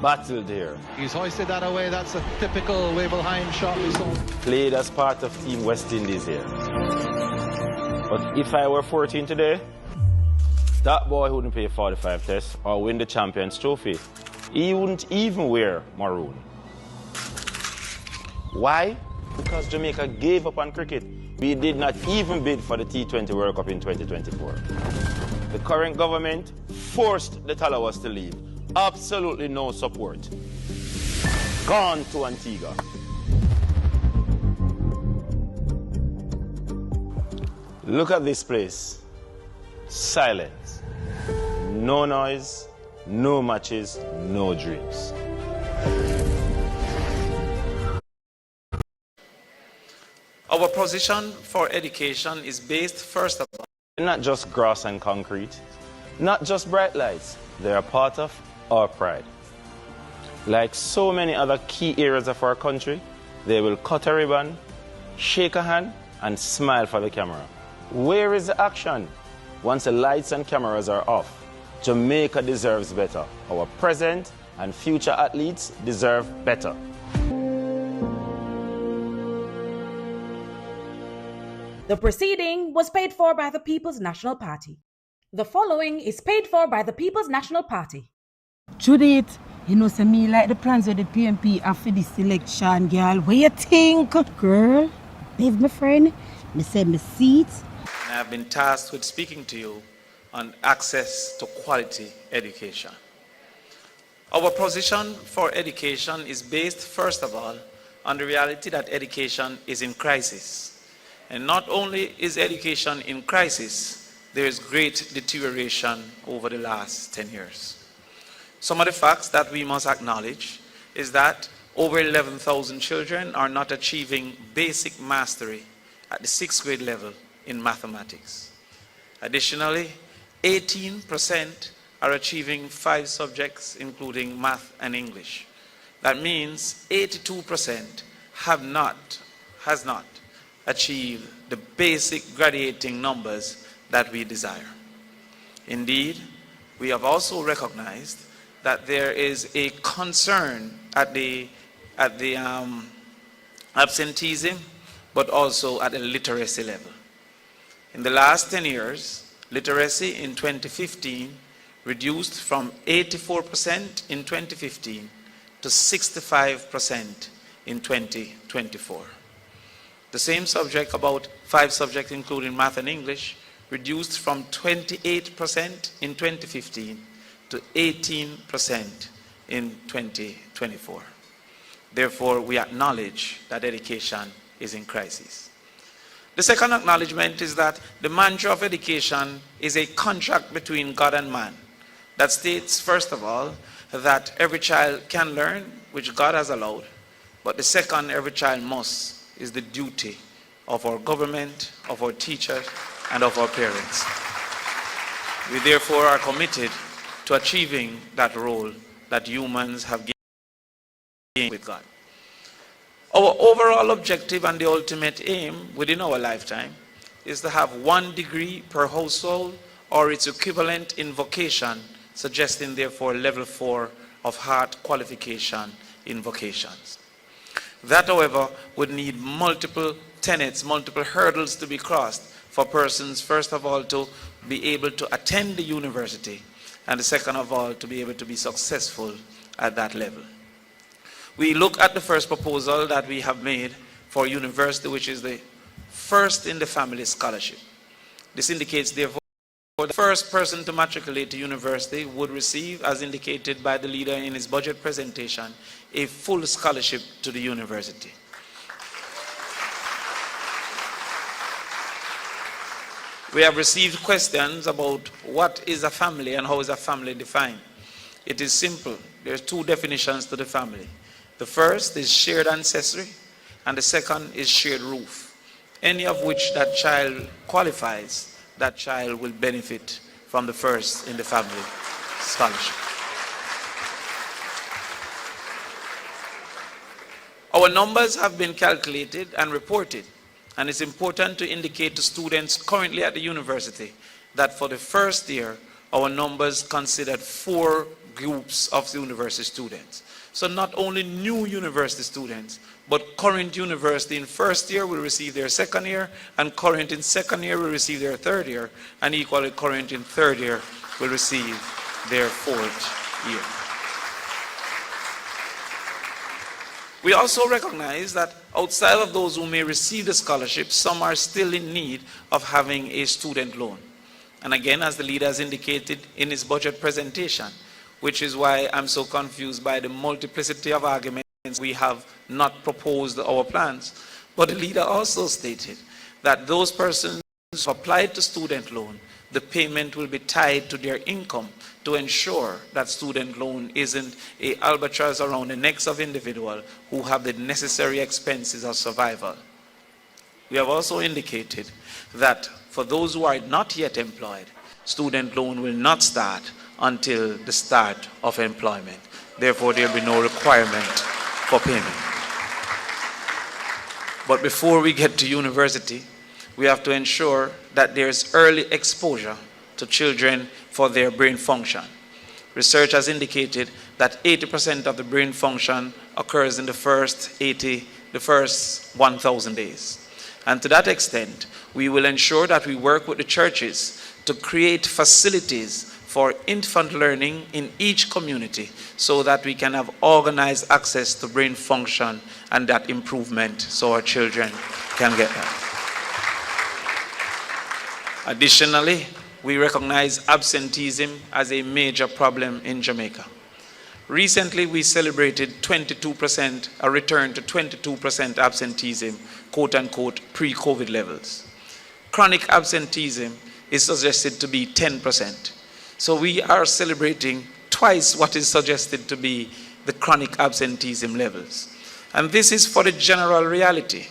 Battled here. He's hoisted that away. That's a typical Wabelheim shot we saw. Played as part of Team West Indies here. But if I were 14 today, that boy wouldn't play 45 tests or win the Champions Trophy. He wouldn't even wear maroon. Why? Because Jamaica gave up on cricket. We did not even bid for the T20 World Cup in 2024. The current government forced the Talawas to leave. Absolutely no support. Gone to Antigua. Look at this place. Silence. No noise, no matches, no drinks. Our position for education is based first of all, Not just grass and concrete, not just bright lights. They are part of our pride. Like so many other key areas of our country, they will cut a ribbon, shake a hand, and smile for the camera. Where is the action? Once the lights and cameras are off, Jamaica deserves better. Our present and future athletes deserve better. The proceeding was paid for by the People's National Party. The following is paid for by the People's National Party. Judith, you know, say me like the plans of the PNP after this election, girl. What you think? Girl, babe, my friend, me say me seats. I have been tasked with speaking to you on access to quality education. Our position for education is based, first of all, on the reality that education is in crisis. And not only is education in crisis, there is great deterioration over the last 10 years. Some of the facts that we must acknowledge is that over 11,000 children are not achieving basic mastery at the 6th grade level in mathematics. Additionally, 18% are achieving 5 subjects, including math and English. That means 82% has not achieved the basic graduating numbers that we desire. Indeed, we have also recognized that there is a concern at the absenteeism, but also at the literacy level. In the last 10 years, literacy in 2015 reduced from 84% in 2015 to 65% in 2024. The same subject, about 5 subjects including math and English, reduced from 28% in 2015 to 18% in 2024. Therefore, we acknowledge that education is in crisis. The second acknowledgement is that the mantra of education is a contract between God and man that states, first of all, that every child can learn, which God has allowed, but the second, every child must, is the duty of our government, of our teachers, and of our parents. We therefore are committed to achieving that role that humans have given with God. Our overall objective and the ultimate aim within our lifetime is to have 1 degree per household or its equivalent in vocation, suggesting therefore level 4 of heart qualification in vocations. That, however, would need multiple tenets, multiple hurdles to be crossed for persons, first of all, to be able to attend the university, and the second of all, to be able to be successful at that level. We look at the first proposal that we have made for university, which is the first in the family scholarship. This indicates, therefore, the first person to matriculate to university would receive, as indicated by the leader in his budget presentation, a full scholarship to the university. We have received questions about what is a family and how is a family defined. It is simple. There are 2 definitions to the family. The first is shared ancestry, and the second is shared roof. Any of which that child qualifies, that child will benefit from the first in the family scholarship. Our numbers have been calculated and reported, and it's important to indicate to students currently at the university that for the first year, our numbers considered 4 groups of university students. So not only new university students, but current university in first year will receive their second year, and current in second year will receive their third year, and equally current in third year will receive their 4th year. We also recognize that outside of those who may receive the scholarship, some are still in need of having a student loan. And again, as the leader has indicated in his budget presentation, which is why I'm so confused by the multiplicity of arguments, we have not proposed our plans. But the leader also stated that those persons who applied to student loan, the payment will be tied to their income to ensure that student loan isn't an albatross around the necks of individuals who have the necessary expenses of survival. We have also indicated that for those who are not yet employed, student loan will not start until the start of employment. Therefore, there will be no requirement for payment. But before we get to university, we have to ensure that there's early exposure to children for their brain function. Research has indicated that 80% of the brain function occurs in the first 1,000 days. And to that extent, we will ensure that we work with the churches to create facilities for infant learning in each community so that we can have organized access to brain function and that improvement so our children can get that. Additionally, we recognize absenteeism as a major problem in Jamaica. Recently, we celebrated 22%, a return to 22% absenteeism, quote unquote, pre-COVID levels. Chronic absenteeism is suggested to be 10%. So we are celebrating twice what is suggested to be the chronic absenteeism levels. And this is for the general reality.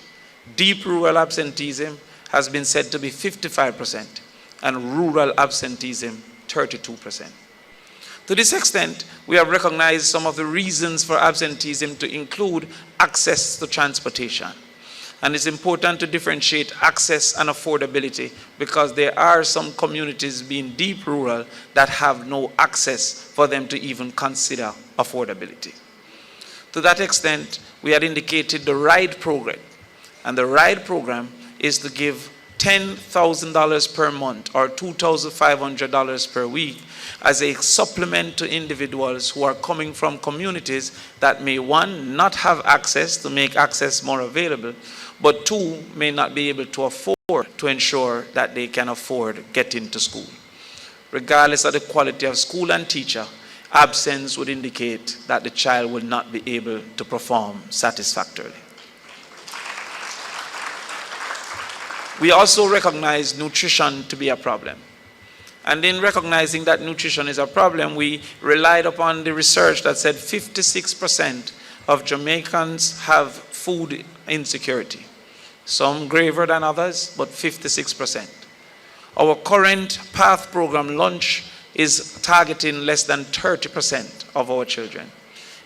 Deep rural absenteeism has been said to be 55% and rural absenteeism 32%. To this extent, we have recognized some of the reasons for absenteeism to include access to transportation. And it's important to differentiate access and affordability because there are some communities being deep rural that have no access for them to even consider affordability. To that extent, we had indicated the RIDE program. And the RIDE program is to give $10,000 per month or $2,500 per week as a supplement to individuals who are coming from communities that may, one, not have access to make access more available, but two, may not be able to afford to ensure that they can afford getting to school. Regardless of the quality of school and teacher, absence would indicate that the child will not be able to perform satisfactorily. We also recognize nutrition to be a problem. And in recognizing that nutrition is a problem, we relied upon the research that said 56% of Jamaicans have food insecurity. Some graver than others, but 56%. Our current PATH program lunch is targeting less than 30% of our children,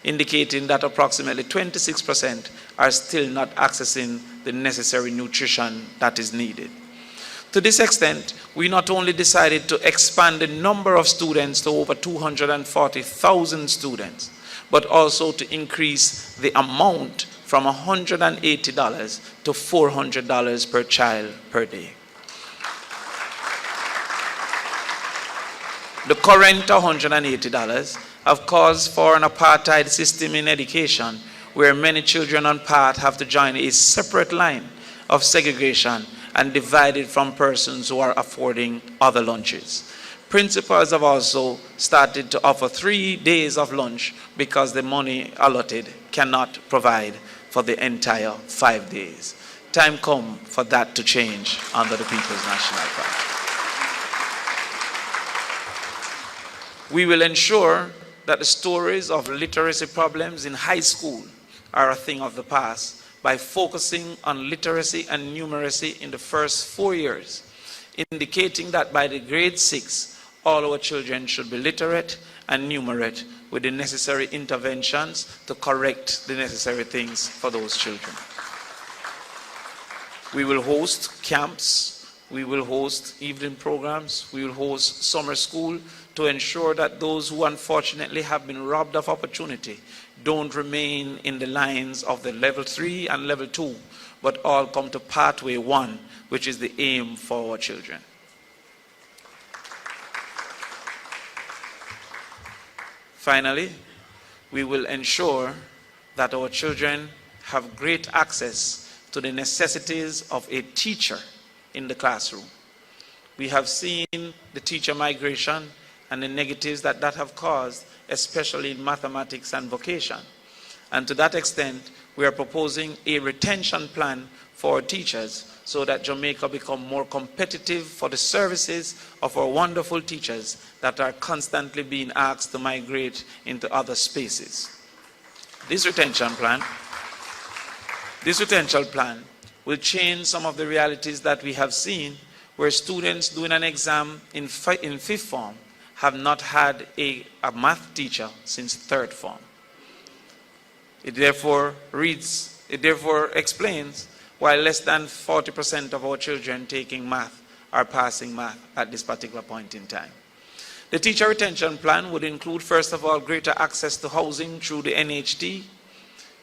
indicating that approximately 26% are still not accessing the necessary nutrition that is needed. To this extent, we not only decided to expand the number of students to over 240,000 students, but also to increase the amount from $180 to $400 per child per day. The current $180 have caused for an apartheid system in education where many children on PATH have to join a separate line of segregation and divided from persons who are affording other lunches. Principals have also started to offer 3 days of lunch because the money allotted cannot provide for the entire 5 days. Time come for that to change under the People's National Party. We will ensure that the stories of literacy problems in high school are a thing of the past by focusing on literacy and numeracy in the first 4 years, indicating that by the grade 6, all our children should be literate and numerate with the necessary interventions to correct the necessary things for those children. We will host camps, we will host evening programs, we will host summer school to ensure that those who unfortunately have been robbed of opportunity don't remain in the lines of the level 3 and level 2, but all come to pathway 1, which is the aim for our children. Finally, we will ensure that our children have great access to the necessities of a teacher in the classroom. We have seen the teacher migration and the negatives that have caused, especially in mathematics and vocation. And to that extent, we are proposing a retention plan for teachers so that Jamaica become more competitive for the services of our wonderful teachers that are constantly being asked to migrate into other spaces. This retention plan will change some of the realities that we have seen where students doing an exam in fifth form have not had a math teacher since third form. It therefore explains why less than 40% of our children taking math are passing math at this particular point in time. The teacher retention plan would include, first of all, greater access to housing through the NHT.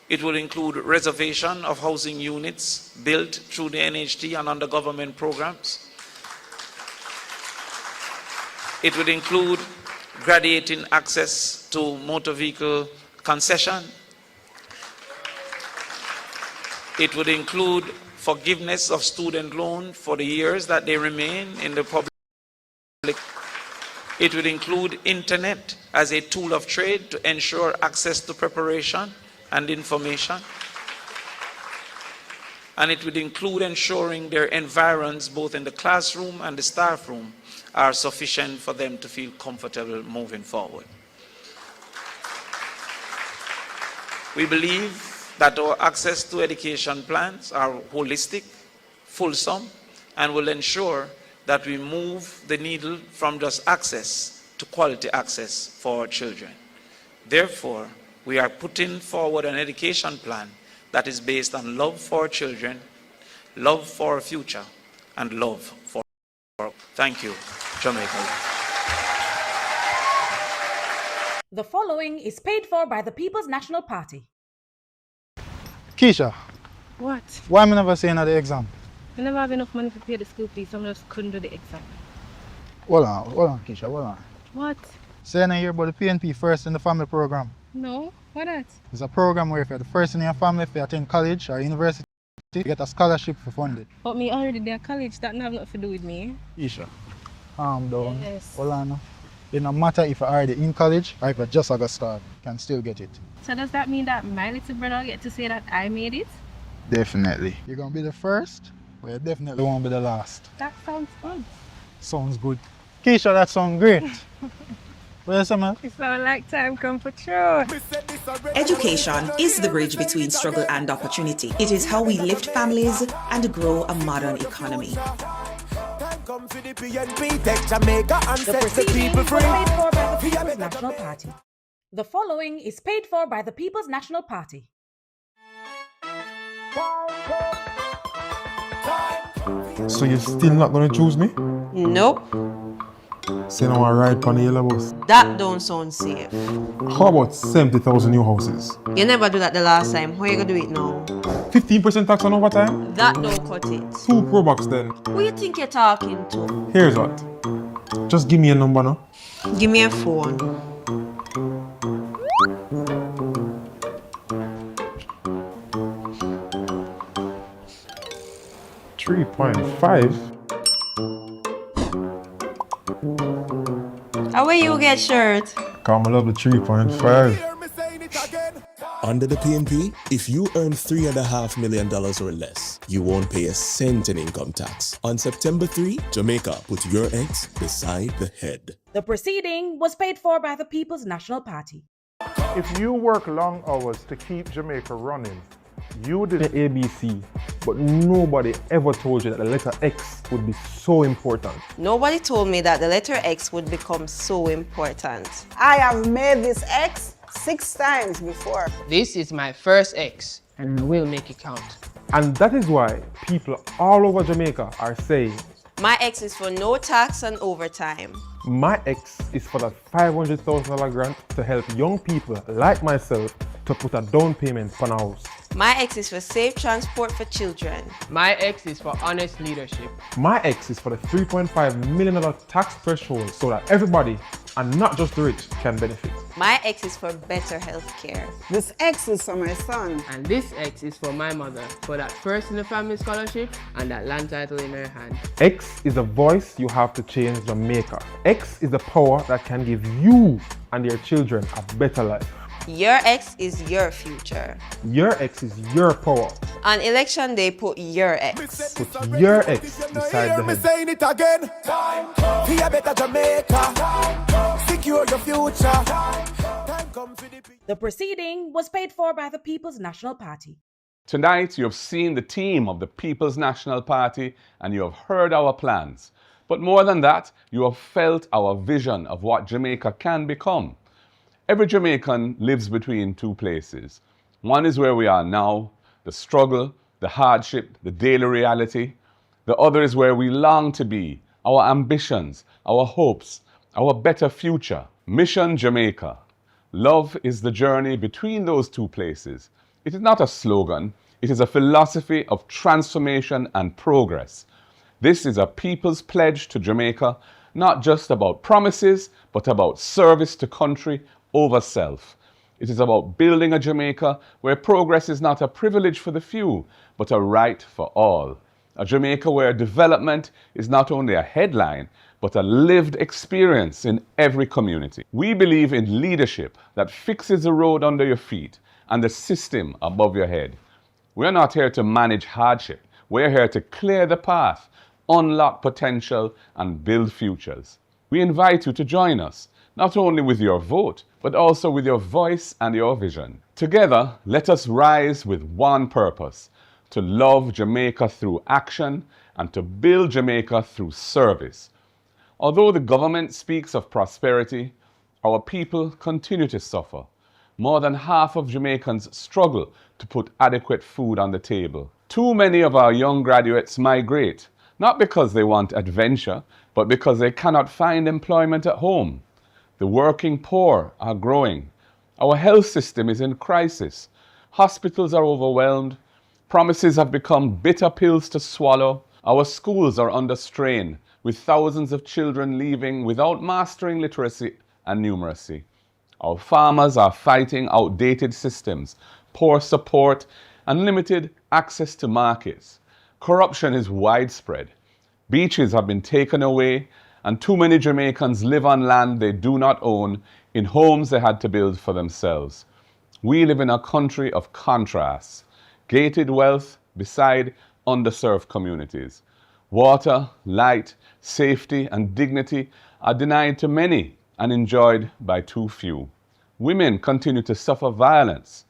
It will include reservation of housing units built through the NHT and under government programs. It would include graduating access to motor vehicle concession. It would include forgiveness of student loan for the years that they remain in the public. It would include internet as a tool of trade to ensure access to preparation and information. And it would include ensuring their environs, both in the classroom and the staff room, are sufficient for them to feel comfortable moving forward. We believe that our access to education plans are holistic, fulsome, and will ensure that we move the needle from just access to quality access for our children. Therefore, we are putting forward an education plan that is based on love for our children, love for our future, and love for our... Thank you, Jamaica. The following is paid for by the People's National Party. Keisha, What? why am I never saying at the exam? I never have enough money to pay the school fees, so I just couldn't do the exam. Hold on, Keisha, hold on. What? Say I hear about the PNP first in the family program. No? What that? It's a program where if you're the first in your family, if you attend college or university, you get a scholarship for funded. But me already there college, that have nothing to do with me. Keisha, calm down. Yes. Hold on. It no matter if you're already in college or if you just got started, you can still get it. So does that mean that my little brother get to say that I made it? Definitely. You're gonna be the first, but you definitely won't be the last. That sounds fun. Sounds good. Keisha, that sounds great. What you say, man? It sounds like time come for sure. Education is the bridge between struggle and opportunity. It is how we lift families and grow a modern economy. The proceeding was paid for by the People's National Party. The following is paid for by the People's National Party. So you're still not gonna choose me? Nope. Say now I ride on the yellow bus. That don't sound safe. How about 70,000 new houses? You never do that the last time. How you gonna do it now? 15% tax on overtime? That don't cut it. 2 Pro Box then. Who you think you're talking to? Here's what. Just give me a number now. Give me a phone. $3.5. How will you get shirt? Come, I love the 3.5. Under the PNP, if you earn $3.5 million or less, you won't pay a cent in income tax. On September 3, Jamaica put your eggs beside the head. The proceeding was paid for by the People's National Party. If you work long hours to keep Jamaica running, you did the ABC, but nobody ever told you that the letter X would be so important. Nobody told me that the letter X would become so important. I have made this X 6 times before. This is my first X, and we'll make it count. And that is why people all over Jamaica are saying, my X is for no tax and overtime. My X is for that $500,000 grant to help young people like myself to put a down payment on a house. My X is for safe transport for children. My X is for honest leadership. My X is for the $3.5 million tax threshold so that everybody, and not just the rich, can benefit. My X is for better health care. This X is for my son. And this X is for my mother, for that first in the family scholarship and that land title in her hand. X is the voice you have to change Jamaica. X is the power that can give you and your children a better life. Your ex is your future. Your ex is your power. On election day, put your ex. Put your ex beside the head. Saying it again. Be a better Jamaica. Secure your future. The proceeding was paid for by the People's National Party. Tonight, you have seen the team of the People's National Party and you have heard our plans. But more than that, you have felt our vision of what Jamaica can become. Every Jamaican lives between two places. One is where we are now, the struggle, the hardship, the daily reality. The other is where we long to be, our ambitions, our hopes, our better future. Mission Jamaica. Love is the journey between those two places. It is not a slogan, it is a philosophy of transformation and progress. This is a people's pledge to Jamaica, not just about promises, but about service to country over self. It is about building a Jamaica where progress is not a privilege for the few, but a right for all. A Jamaica where development is not only a headline, but a lived experience in every community. We believe in leadership that fixes the road under your feet and the system above your head. We're not here to manage hardship. We're here to clear the path, unlock potential, and build futures. We invite you to join us, not only with your vote, but also with your voice and your vision. Together, let us rise with one purpose: to love Jamaica through action and to build Jamaica through service. Although the government speaks of prosperity, our people continue to suffer. More than half of Jamaicans struggle to put adequate food on the table. Too many of our young graduates migrate, not because they want adventure, but because they cannot find employment at home. The working poor are growing. Our health system is in crisis. Hospitals are overwhelmed. Promises have become bitter pills to swallow. Our schools are under strain, with thousands of children leaving without mastering literacy and numeracy. Our farmers are fighting outdated systems, poor support, and limited access to markets. Corruption is widespread. Beaches have been taken away, and too many Jamaicans live on land they do not own, in homes they had to build for themselves. We live in a country of contrasts, gated wealth beside underserved communities. Water, light, safety, and dignity are denied to many and enjoyed by too few. Women continue to suffer violence.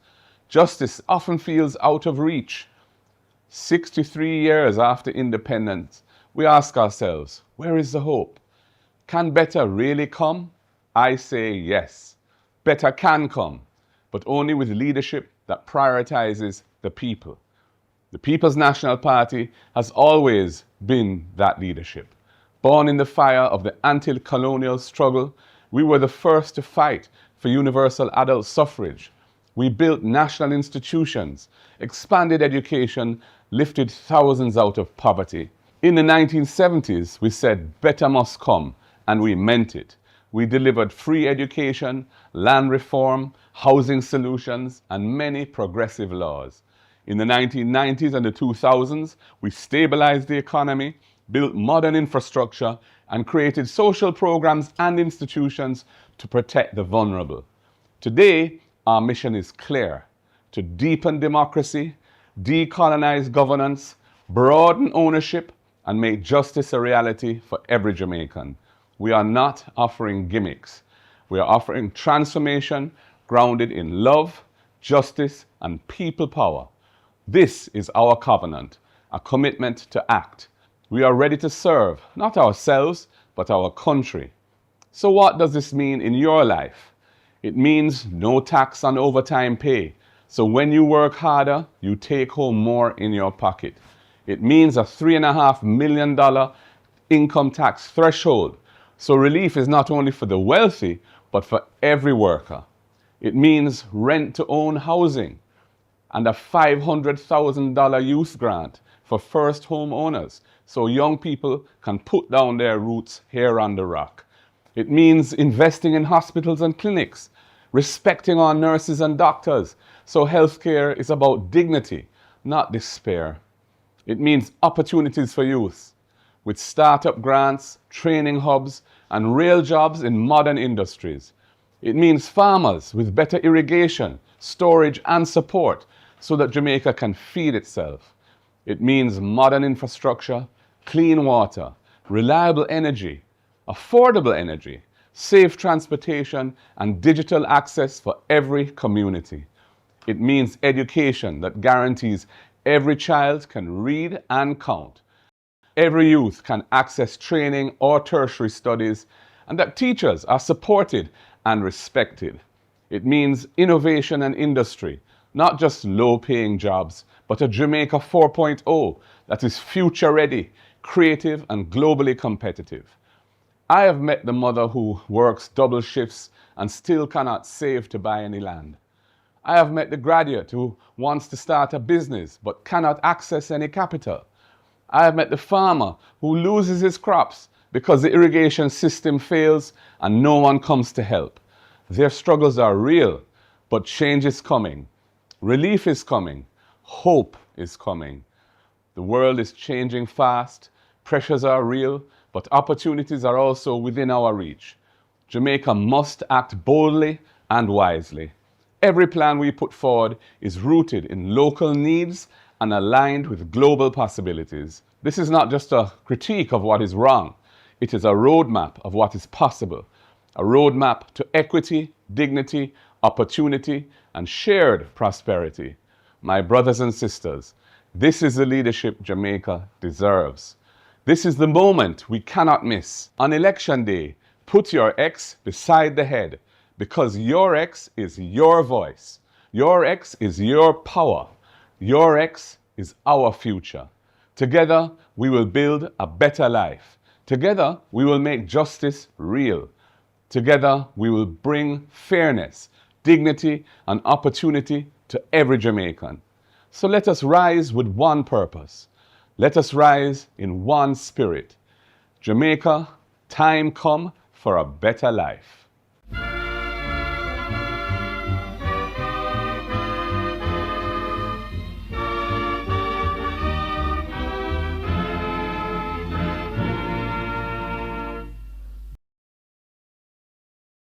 Justice often feels out of reach. 63 years after independence, we ask ourselves, where is the hope? Can better really come? I say yes. Better can come, but only with leadership that prioritizes the people. The People's National Party has always been that leadership. Born in the fire of the anti-colonial struggle, we were the first to fight for universal adult suffrage. We built national institutions, expanded education, lifted thousands out of poverty. In the 1970s, we said better must come, and we meant it. We delivered free education, land reform, housing solutions, and many progressive laws. In the 1990s and the 2000s, we stabilized the economy, built modern infrastructure, and created social programs and institutions to protect the vulnerable. Today, our mission is clear: to deepen democracy, decolonize governance, broaden ownership, and make justice a reality for every Jamaican. We are not offering gimmicks. We are offering transformation grounded in love, justice, and people power. This is our covenant, a commitment to act. We are ready to serve, not ourselves, but our country. So what does this mean in your life? It means no tax on overtime pay. So when you work harder, you take home more in your pocket. It means a $3.5 million income tax threshold. So relief is not only for the wealthy, but for every worker. It means rent-to-own housing and a $500,000 youth grant for first home owners, so young people can put down their roots here on the rock. It means investing in hospitals and clinics, respecting our nurses and doctors, so healthcare is about dignity, not despair. It means opportunities for youth, with startup grants, training hubs, and real jobs in modern industries. It means farmers with better irrigation, storage and support so that Jamaica can feed itself. It means modern infrastructure, clean water, reliable energy, affordable energy, safe transportation and digital access for every community. It means education that guarantees every child can read and count. Every youth can access training or tertiary studies, and that teachers are supported and respected. It means innovation and industry, not just low-paying jobs, but a Jamaica 4.0 that is future-ready, creative and globally competitive. I have met the mother who works double shifts and still cannot save to buy any land. I have met the graduate who wants to start a business but cannot access any capital. I have met the farmer who loses his crops because the irrigation system fails and no one comes to help. Their struggles are real, but change is coming. Relief is coming. Hope is coming. The world is changing fast. Pressures are real, but opportunities are also within our reach. Jamaica must act boldly and wisely. Every plan we put forward is rooted in local needs and aligned with global possibilities. This is not just a critique of what is wrong. It is a roadmap of what is possible. A roadmap to equity, dignity, opportunity, and shared prosperity. My brothers and sisters, this is the leadership Jamaica deserves. This is the moment we cannot miss. On election day, put your X beside the head, because your X is your voice. Your X is your power. Your X is our future. Together, we will build a better life. Together, we will make justice real. Together, we will bring fairness, dignity, and opportunity to every Jamaican. So let us rise with one purpose. Let us rise in one spirit. Jamaica, time come for a better life.